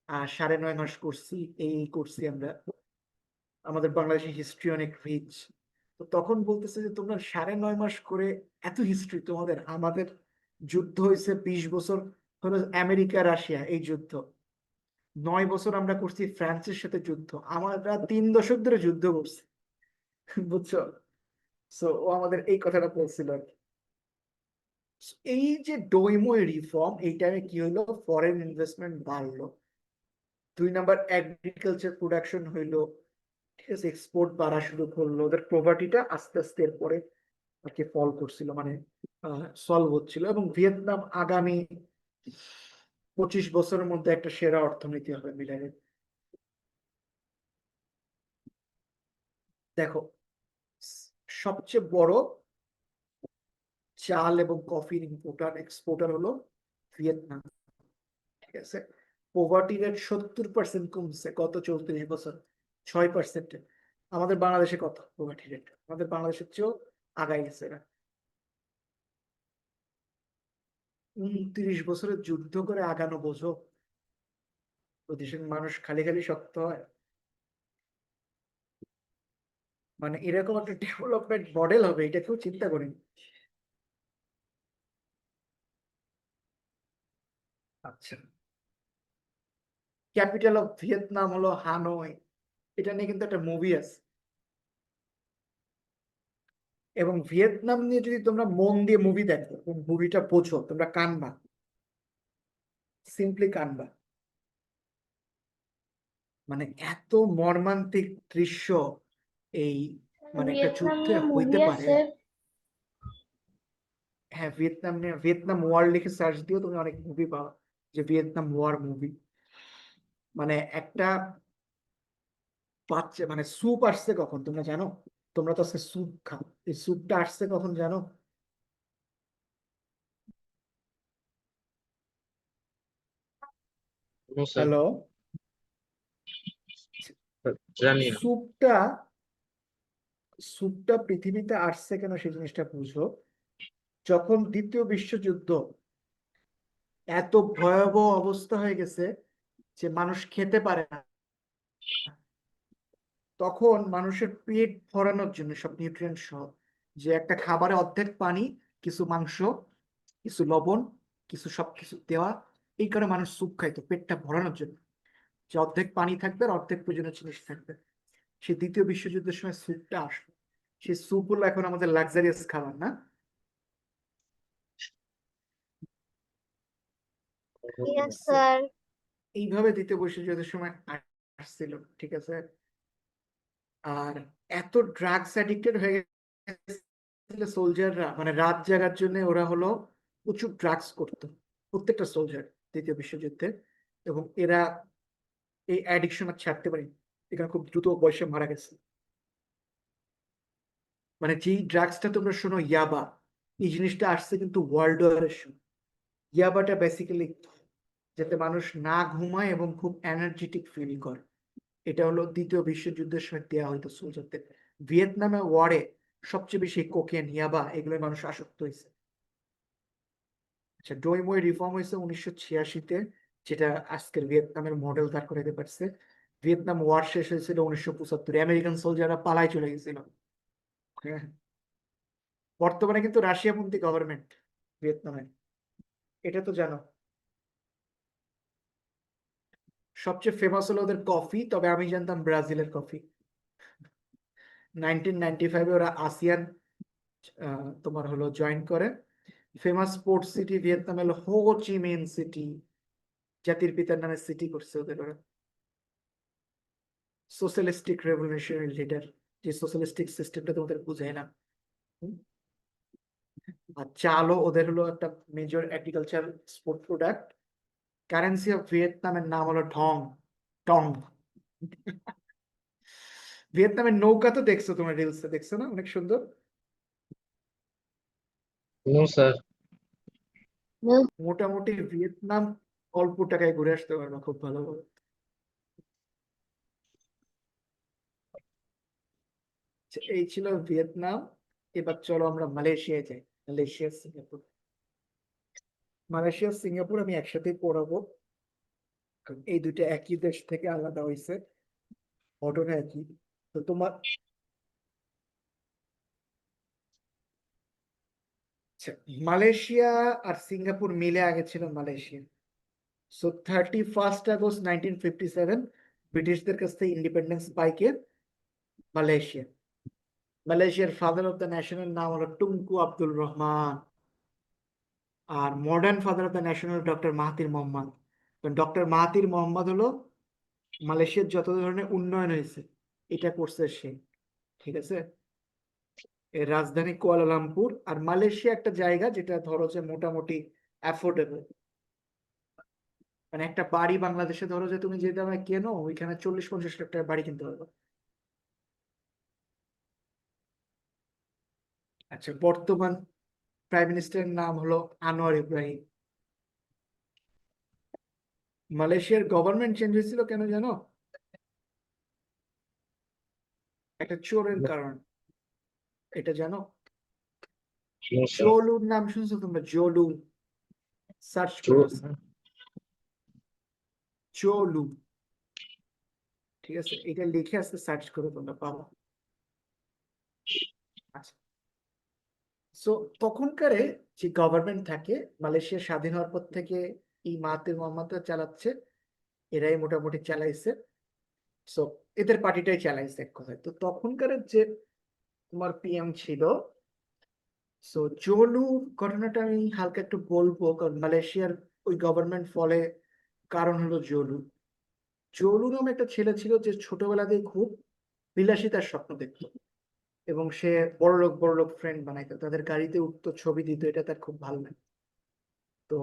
9.5 মাস করছি, এই করছি আমরা, আমাদের বাংলাদেশের হিস্ট্রি অনেক রিচ। তো তখন বলতেছে যে তোমরা 9.5 মাস করে এত হিস্ট্রি তোমাদের, আমাদের যুদ্ধ হয়েছে 20 বছর হলো আমেরিকা রাশিয়া এই যুদ্ধ, 9 বছর আমরা করছি ফ্রান্সের সাথে যুদ্ধ, আমরা 3 দশক ধরে যুদ্ধ করছি। বুঝছো? সো ও আমাদের এই কথাটা বলছিল আর কি। এই যে ডইময় রিফর্ম, এই টাইমে কি হলো, ফরেন ইনভেস্টমেন্ট বাড়লো। 2 নাম্বার এগ্রিকালচার প্রোডাকশন হইলো। ঠিক আছে, এক্সপোর্ট বাড়া শুরু করলো, ওদের প্রপার্টিটা আস্তে আস্তে এরপরে আর কি ফল করছিল, মানে সলভ হচ্ছিল। এবং ভিয়েতনাম আগামী 25 বছরের মধ্যে একটা সেরা অর্থনীতি হবে মিলারে। দেখো, সবচেয়ে বড় চাল এবং কফির ইম্পোর্টার এক্সপোর্টার হলো ভিয়েতনাম। ঠিক আছে, পোভার্টি রেট 70% কমছে গত 34 বছর, 6%। আমাদের বাংলাদেশে কত পোভার্টি রেট? আমাদের বাংলাদেশের চেয়েও আগায় গেছে এরা। 29 বছরের যুদ্ধ করে আগানো, বোঝো? ওই দেশের মানুষ খালি খালি শক্ত হয়? মানে এরকম একটা ডেভেলপমেন্ট মডেল হবে, এটা কেউ চিন্তা করেনি। আচ্ছা, ক্যাপিটাল অফ ভিয়েতনাম হলো হানয়। এটা নিয়ে কিন্তু একটা মুভি আছে। এবং ভিয়েতনাম নিয়ে যদি তোমরা মন দিয়ে মুভি দেখো, মুভিটা বোঝো, তোমরা কানবা, সিম্পলি কানবা। মানে এত মর্মান্তিক দৃশ্য এই মানে একটা ভিয়েতনাম যুদ্ধে নিয়ে হইতে মুভি পারে। আছে। হ্যাঁ, ভিয়েতনাম নিয়ে, ভিয়েতনাম ওয়ার লিখে সার্চ দিও, তুমি অনেক মুভি পাও যে ভিয়েতনাম ওয়ার মুভি। মানে একটা বাচ্চা, মানে স্যুপ আসছে কখন তোমরা জানো? তোমরা তো আজকে স্যুপ খাও, এই স্যুপটা আসছে কখন জানো? নো স্যার, হ্যালো, জানি না। স্যুপটা স্যুপটা পৃথিবীতে আসছে কেন সেই জিনিসটা বুঝো। যখন দ্বিতীয় বিশ্বযুদ্ধ এত ভয়াবহ অবস্থা হয়ে গেছে যে মানুষ খেতে পারে না, তখন মানুষের পেট ভরানোর জন্য সব নিউট্রিয়েন্ট সহ, যে একটা খাবারে অর্ধেক পানি, কিছু মাংস, কিছু লবণ, কিছু সবকিছু দেওয়া, এই কারণে মানুষ স্যুপ খাইতো পেটটা ভরানোর জন্য, যে অর্ধেক পানি থাকবে আর অর্ধেক প্রয়োজনীয় জিনিস থাকবে। সেই দ্বিতীয় বিশ্বযুদ্ধের সময় স্যুপটা আসলো। সেই স্যুপ হলো এখন আমাদের লাক্সারিয়াস খাবার, না? Yes sir. এইভাবে দ্বিতীয় বিশ্বযুদ্ধের সময় আসছিল। ঠিক আছে, আর এত ড্রাগস অ্যাডিক্টেড হয়ে গেছিল সোলজাররা, মানে রাত জাগার জন্য ওরা হলো প্রচুর ড্রাগস করতো, প্রত্যেকটা সোলজার দ্বিতীয় যুদ্ধে। এবং এরা এই অ্যাডিকশন আর ছাড়তে পারেনি, এখানে খুব দ্রুত বয়সে মারা গেছে। মানে যেই ড্রাগসটা তোমরা শোনো ইয়াবা, এই জিনিসটা আসছে কিন্তু ওয়ার্ল্ড ওয়ারের সময়। ইয়াবাটা বেসিক্যালি যাতে মানুষ না ঘুমায় এবং খুব এনার্জেটিক ফিল করে, এটা হলো দ্বিতীয় বিশ্বযুদ্ধের সময় দেওয়া হইতো সোলজারদের। ভিয়েতনামে ওয়ারে সবচেয়ে বেশি কোকেন, ইয়াবা, এগুলো মানুষ আসক্ত হয়েছে। আচ্ছা, ডোইময় রিফর্ম হয়েছে 1986-তে, যেটা আজকের ভিয়েতনামের মডেল দাঁড় করাইতে পারছে। ভিয়েতনাম ওয়ার শেষ হয়েছিল 1975, আমেরিকান সোলজাররা পালায় চলে গেছিল। হ্যাঁ, বর্তমানে কিন্তু রাশিয়াপন্থী গভর্নমেন্ট ভিয়েতনামে, এটা তো জানো। সবচেয়ে ফেমাস হলো ওদের কফি, তবে আমি জানতাম ব্রাজিলের কফি। 1995-এ ওরা আসিয়ান তোমার হলো জয়েন করে। ফেমাস স্পোর্টস সিটি ভিয়েতনামে হলো হো চি মিন সিটি, জাতির পিতার নামে সিটি করছে ওদের ওরা। সোশ্যালিস্টিক রেভলিউশনারি লিডার, যে সোশ্যালিস্টিক সিস্টেমটা তোমাদের বুঝায় না। হুম? আর চালও ওদের হলো একটা major agriculture export product. Currency of ভিয়েতনামের নাম হলো ঢং, টং। ভিয়েতনামের নৌকা তো দেখছো, তোমার রিলসে দেখছো না, অনেক সুন্দর। No sir. মোটামুটি ভিয়েতনাম অল্প টাকায় ঘুরে আসতে পারবে খুব ভালোভাবে। আচ্ছা, এই ছিল ভিয়েতনাম। এবার চলো আমরা মালয়েশিয়ায় যাই। Malaysia, Singapore. মালয়েশিয়া সিঙ্গাপুর আমি একসাথেই পড়াবো, কারণ এই দুইটা একই দেশ থেকে আলাদা হয়েছে, ঘটনা একই। তো তোমার, আচ্ছা, মালয়েশিয়া আর সিঙ্গাপুর মিলে আগে ছিল মালয়েশিয়া। সো 31 আগস্ট 1957 ব্রিটিশদের কাছ থেকে ইন্ডিপেন্ডেন্স পায় কে? মালয়েশিয়া। মালয়েশিয়ার ফাদার অফ দ্য ন্যাশনাল নাম হলো টুংকু আব্দুল রহমান। আর modern father of the national doctor Mahathir Mohamad. Doctor Mahathir Mohamad হলো মালয়েশিয়ার যত ধরনের উন্নয়ন হয়েছে এটা করছে সে। ঠিক আছে, এর রাজধানী কুয়ালালামপুর। আর মালয়েশিয়া একটা জায়গা যেটা ধরো যে মোটামুটি অ্যাফোর্ডেবল। মানে একটা বাড়ি বাংলাদেশে ধরো যে তুমি যে দামে কেনো, ওইখানে 40-50 লাখ টাকার বাড়ি কিনতে পারবে। আচ্ছা, বর্তমান প্রাইম মিনিস্টারের নাম হলো আনোয়ার ইব্রাহিম। মালয়েশিয়ার গভর্নমেন্ট চেঞ্জ হয়েছিল কেন জানো? একটা চোরের কারণ। এটা জানো? No, sir. জোলুর নাম শুনছো তোমরা? জোলু, সার্চ করো। জোলু, ঠিক আছে, এটা লিখে আসতে সার্চ করো, তোমরা পাবো। আচ্ছা, সো তখনকারে যে গভর্নমেন্ট থাকে, মালয়েশিয়া স্বাধীন হওয়ার পর থেকে এই মাহাতির মোহাম্মদরা চালাচ্ছে, এরাই মোটামুটি চালাইছে। সো এদের পার্টিটাই চালাইছে এক কথায়। তো তখনকার যে তোমার পিএম ছিল, সো জোলু ঘটনাটা আমি হালকা একটু বলবো, কারণ মালয়েশিয়ার ওই গভর্নমেন্ট ফলে কারণ হলো জোলু। জোলু নামে একটা ছেলে ছিল যে ছোটবেলাতেই খুব বিলাসিতার স্বপ্ন দেখতো, এবং সে বড়লোক ফ্রেন্ড বানাইতো, তাদের গাড়িতে উঠতো, ছবি দিত, এটা তার খুব ভালো লাগে। তো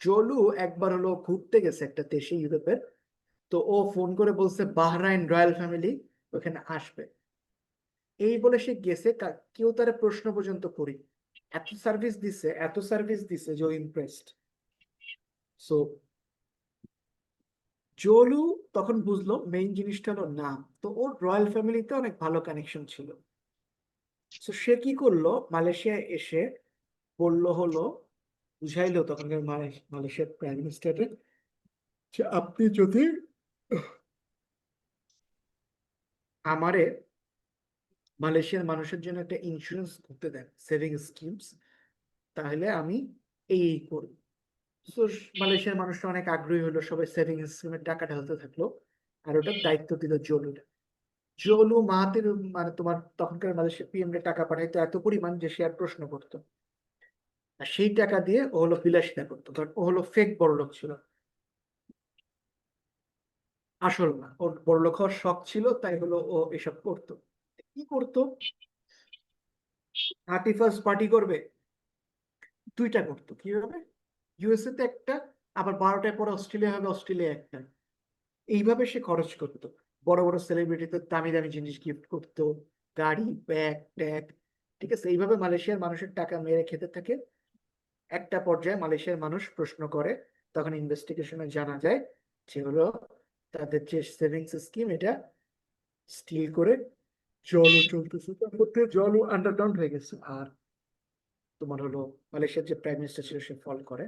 জোলু একবার হলো ঘুরতে গেছে একটা দেশে, ইউরোপের। তো ও ফোন করে বলছে বাহরাইন রয়্যাল ফ্যামিলি ওখানে আসবে। এই বলে সে গেছে, কেউ তারা প্রশ্ন পর্যন্ত করি, এত সার্ভিস দিছে যে ইমপ্রেসড। সো জোলু তখন বুঝলো মেইন জিনিসটা হলো নাম, তো ওর রয়্যাল ফ্যামিলিতে অনেক ভালো কানেকশন ছিল। তো সে কি করলো, মালয়েশিয়ায় এসে বললো হলো, বুঝাইলো তখনকার মালয়েশিয়ার প্রাইম মিনিস্টারের, যে আপনি যদি আমারে মালয়েশিয়ার মানুষের জন্য একটা ইন্স্যুরেন্স করতে দেন, সেভিং স্কিমস, তাহলে আমি এই করব। তো মালয়েশিয়ার মানুষরা অনেক আগ্রহী হলো, সবাই সেভিং স্কিমের টাকা ঢালতে থাকলো, আর ওটার দায়িত্ব দিল জোলুর। জোলু মাহাতির, মানে তোমার তখনকার মালয়েশিয়ার পিএম কে টাকা পাঠাইতো এত পরিমাণ যে সে আর প্রশ্ন করতো, আর সেই টাকা দিয়ে ও হলো বিলাসিতা করতো, কারণ ও হলো ফেক বড়লোক ছিল, আসল না। ওর বড়লোক হওয়ার শখ ছিল, তাই হলো ও এসব করতো। কি করতো, 31st পার্টি করবে, দুইটা করতো। কি হবে, ইউএসএ তে একটা, আবার 12টার পরে অস্ট্রেলিয়া হবে, অস্ট্রেলিয়া একটা। এইভাবে সে খরচ করতো, বড় বড় সেলিব্রিটিতে দামি দামি জিনিস গিফট করতো, গাড়ি, ব্যাগ ট্যাগ, ঠিক আছে। এইভাবে মালয়েশিয়ার মানুষের টাকা মেরে খেতে থাকে। একটা পর্যায়ে মালয়েশিয়ার মানুষ প্রশ্ন করে, তখন ইনভেস্টিগেশনে জানা যায় যে হলো তাদের যে সেভিংস স্কিম, এটা স্টিল করে জলও চলতেছে, তারপর থেকে জলও আন্ডারগ্রাউন্ড হয়ে গেছে। আর তোমার হলো মালয়েশিয়ার যে প্রাইম মিনিস্টার ছিল সে ফল করে।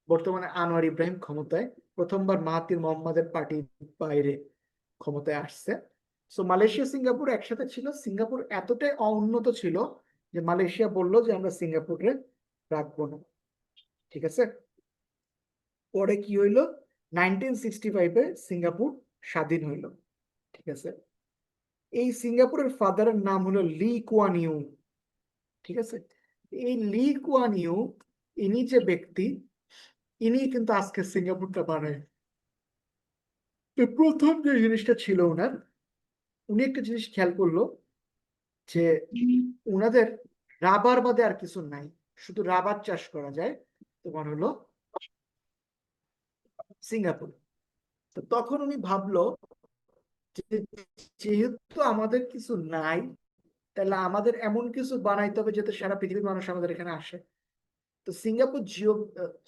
বর্তমানে আনোয়ার ইব্রাহিম ক্ষমতায়, প্রথমবার মাহাতির মোহাম্মদের পার্টির বাইরে ক্ষমতায় আসছে। সো মালয়েশিয়া সিঙ্গাপুর একসাথে ছিল। সিঙ্গাপুর এতটাই অনুন্নত ছিল যে মালয়েশিয়া বললো যে আমরা সিঙ্গাপুরে রাখবো না, ঠিক আছে। পরে কি হইলো, 1965-এ সিঙ্গাপুর স্বাধীন হইলো, ঠিক আছে। এই সিঙ্গাপুরের ফাদারের নাম হলো লি কুয়ান ইউ, ঠিক আছে। এই লি কুয়ান ইউ, ইনি যে ব্যক্তি, ইনি কিন্তু আজকে সিঙ্গাপুরটা বানায়। তো প্রথম যে জিনিসটা ছিল ওনার, উনি একটা জিনিস খেয়াল করলো যে ওনাদের রাবার বাদে আর কিছু নাই, শুধু রাবার চাষ করা যায় তোমার হলো সিঙ্গাপুর। তো তখন উনি ভাবলো যে যেহেতু আমাদের কিছু নাই, তাহলে আমাদের এমন কিছু বানাইতে হবে যাতে সারা পৃথিবীর মানুষ আমাদের এখানে আসে। তো সিঙ্গাপুর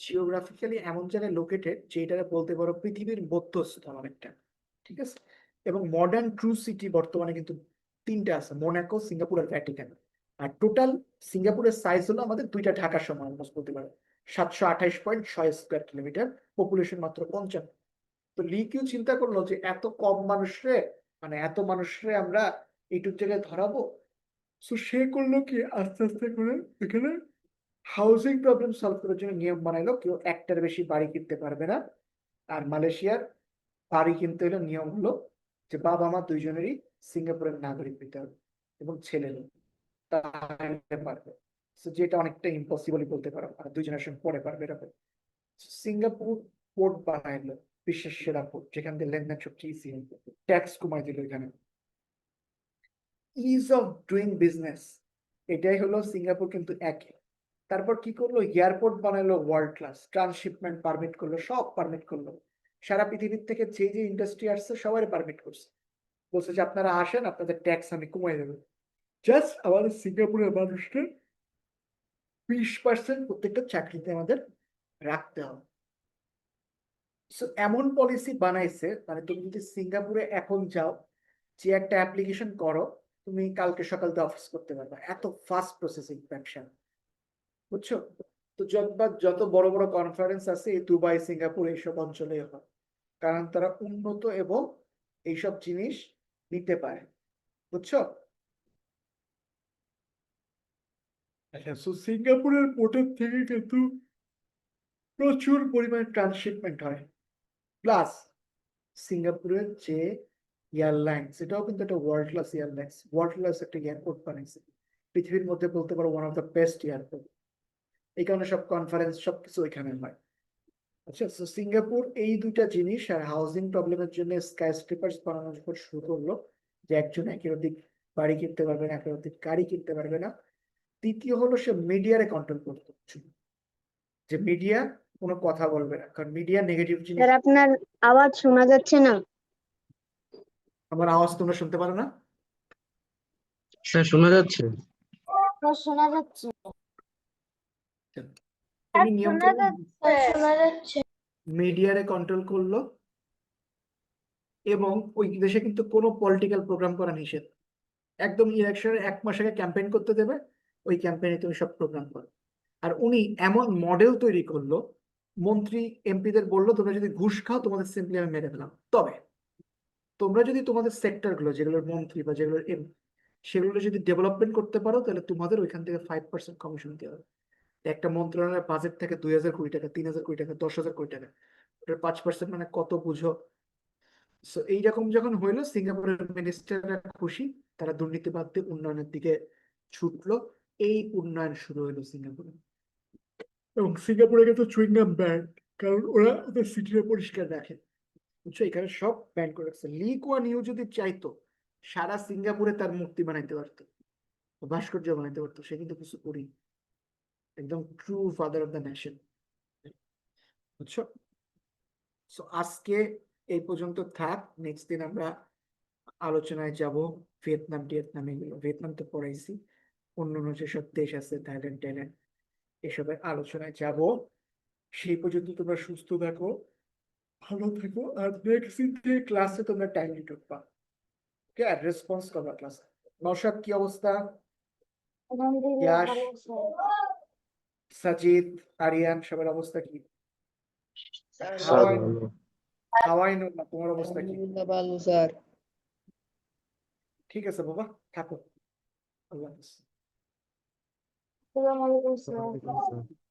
জিওগ্রাফিক্যালি এমন জায়গায় লোকেটেড, যেটা বলতে পারো পৃথিবীর মধ্যস্থল অনেকটা, ঠিক আছে। এবং মডার্ন ট্রু সিটি বর্তমানে কিন্তু তিনটা আছে, মোনাকো, সিঙ্গাপুর আর ভ্যাটিকান। আর টোটাল সিঙ্গাপুরের সাইজ হলো আমাদের দুইটা ঢাকার সমান বলতে পারো, 728.6 স্কোয়ার কিলোমিটার, পপুলেশন মাত্র 55। তো লি কিউ চিন্তা করলো যে এত কম মানুষরে, মানে এত মানুষরে আমরা এইটুক জায়গায় ধরাবো। তো সে করলো কি, আস্তে আস্তে করে এখানে হাউজিং প্রবলেম সলভ করার জন্য নিয়ম বানাইলো, কেউ একটার বেশি বাড়ি কিনতে পারবে না। আর মালয়েশিয়ার বাড়ি কিনতে হলে নিয়ম হলো যে বাবা মা দুইজনেরই সিঙ্গাপুরের নাগরিক হতে হবে, এবং ছেলে তাহলে পারবে। যেটা অনেকটা ইম্পসিবলই বলতে পারো, আর 2 জেনারেশন পরে পারবে এরকম। সিঙ্গাপুর পোর্ট বানাইলো, বিশ্বের সেরা পোর্ট, যেখান থেকে লেনদেন সবচেয়ে ইজি, ট্যাক্স কমাই দিল এখানে। ইজ অফ ডুইং বিজনেস, এটাই হলো সিঙ্গাপুর কিন্তু একই। তারপর কি করলো, এয়ারপোর্ট বানালো ওয়ার্ল্ড ক্লাস, ট্রান্সশিপমেন্ট পারমিট করলো, সব পারমিট করলো। সারা পৃথিবীর থেকে যে যে ইন্ডাস্ট্রি আসছে সবাই পারমিট করছে, বলছে যে আপনারা আসেন, আপনাদের ট্যাক্স আমি কমাই দেবো। জাস্ট আমাদের সিঙ্গাপুরের মানুষটা 20% প্রত্যেকটা চাকরিতে আমাদের রাখতে হবে। সো এমন পলিসি বানাইছে, মানে তুমি যদি সিঙ্গাপুরে এখন যাও, যে একটা অ্যাপ্লিকেশন করো, তুমি কালকে সকাল থেকে অফিস করতে পারবে, এত ফাস্ট প্রসেসিং ব্যবসা, বুঝছো? তো যত বড় বড় কনফারেন্স আছে এই দুবাই, সিঙ্গাপুর এইসব অঞ্চলে হয়, কারণ তারা উন্নত এবং এইসব জিনিস নিতে পারে, বুঝছো? আচ্ছা, সো সিঙ্গাপুরের পোর্টের থেকে কিন্তু প্রচুর পরিমাণে ট্রান্সশিপমেন্ট হয়। প্লাস সিঙ্গাপুরের যে এয়ারলাইন্স, সেটাও কিন্তু একটা ওয়ার্ল্ড ক্লাস একটা এয়ারপোর্ট বানাইছে, পৃথিবীর মধ্যে বলতে পারো one of the best airport. এই কারণে সব কনফারেন্স সবকিছু এখানে হয়। আচ্ছা, তো সিঙ্গাপুর এই দুইটা জিনিস আর হাউজিং প্রবলেমের জন্য স্কাই স্ক্রেপার্স বানানোর উপর শুরু করলো, যে একজন একের অধিক বাড়ি কিনতে পারবে না, একের অধিক গাড়ি কিনতে পারবে না। তৃতীয় হলো সে মিডিয়ারে কন্ট্রোল করতে হচ্ছে, যে মিডিয়া কোনো কথা বলবে না, কারণ মিডিয়া নেগেটিভ জিনিস। স্যার আপনার আওয়াজ শোনা যাচ্ছে না। আমার আওয়াজ তোমরা শুনতে পারো না? স্যার শোনা যাচ্ছে? শোনা যাচ্ছে। তুমি নিয়ম শোনা যাচ্ছে। মিডিয়ারে কন্ট্রোল করলো, এবং ওই দেশে কিন্তু কোনো পলিটিক্যাল প্রোগ্রাম করা নিষেধ। একদম ইলেকশনের 1 মাস আগে ক্যাম্পেইন করতে দেবে, ওই ক্যাম্পেইনে তুমি সব প্রোগ্রাম করো। আর উনি এমন মডেল তৈরি করলো, মন্ত্রী এমপিদের বললো তোমরা যদি ঘুষ খাও তোমাদের সিম্পলি আমি মেরে ফেলাম, তবে তোমরা যদি তোমাদের সেক্টর গুলো, যেগুলোর মন্ত্রী বা যেগুলোর এমপি, সেগুলো যদি ডেভেলপমেন্ট করতে পারো, তাহলে তোমাদের ওইখান থেকে 5% কমিশন দেওয়া হবে। একটা মন্ত্রণালয়ের বাজেট থেকে 2,000 কোটি টাকা, 3,000 কোটি টাকা, 10,000 কোটি টাকা, ওটার 5% মানে কত বুঝো? সো এইরকম যখন হইলো, সিঙ্গাপুরের মিনিস্টাররা খুশি, তারা দুর্নীতি বাদ দিয়ে উন্নয়নের দিকে ছুটলো। এই উন্নয়ন শুরু হইলো সিঙ্গাপুরে। এবং সিঙ্গাপুরে কিন্তু চুইংগাম ব্যান, কারণ ওরা ওদের সিটিটা পরিষ্কার রাখে, বুঝছো? এখানে সব ব্যান করে রাখছে। লি কুয়ান ইউ যদি চাইতো, সারা সিঙ্গাপুরে তার মূর্তি বানাইতে পারতো, ভাস্কর্য বানাইতে পারতো, সে কিন্তু কিছু করি, একদম true father of the nation, বুঝছো? সো আজকে এই পর্যন্ত থাক, নেক্সট দিন আমরা আলোচনায় যাব ভিয়েতনাম এগুলো। ভিয়েতনাম তো পড়াইছি, অন্য যেসব দেশ আছে, থাইল্যান্ড এসবের আলোচনায় যাব। সেই পর্যন্ত তোমরা সুস্থ থাকো, ভালো থাকো, আর নেক্সট দিন থেকে ক্লাসে তোমরা টাইমলি ঢুকবা, ওকে? আর রেসপন্স করবা ক্লাসে। নওশাদ কি অবস্থা? আলহামদুলিল্লাহ ইয়াশ, ভালো স্যার। সাজিদ, আরিয়ান, সবার অবস্থা কি? স্যার স্যার হাওয়াই ভালো। হাওয়াই না, তোমার অবস্থা কি? আলহামদুলিল্লাহ ভালো স্যার। ঠিক আছে বাবা, থাকো। আল্লাহ হাফেজ। আসসালামু আলাইকুম স্যার। ওয়ালাইকুম আসসালাম।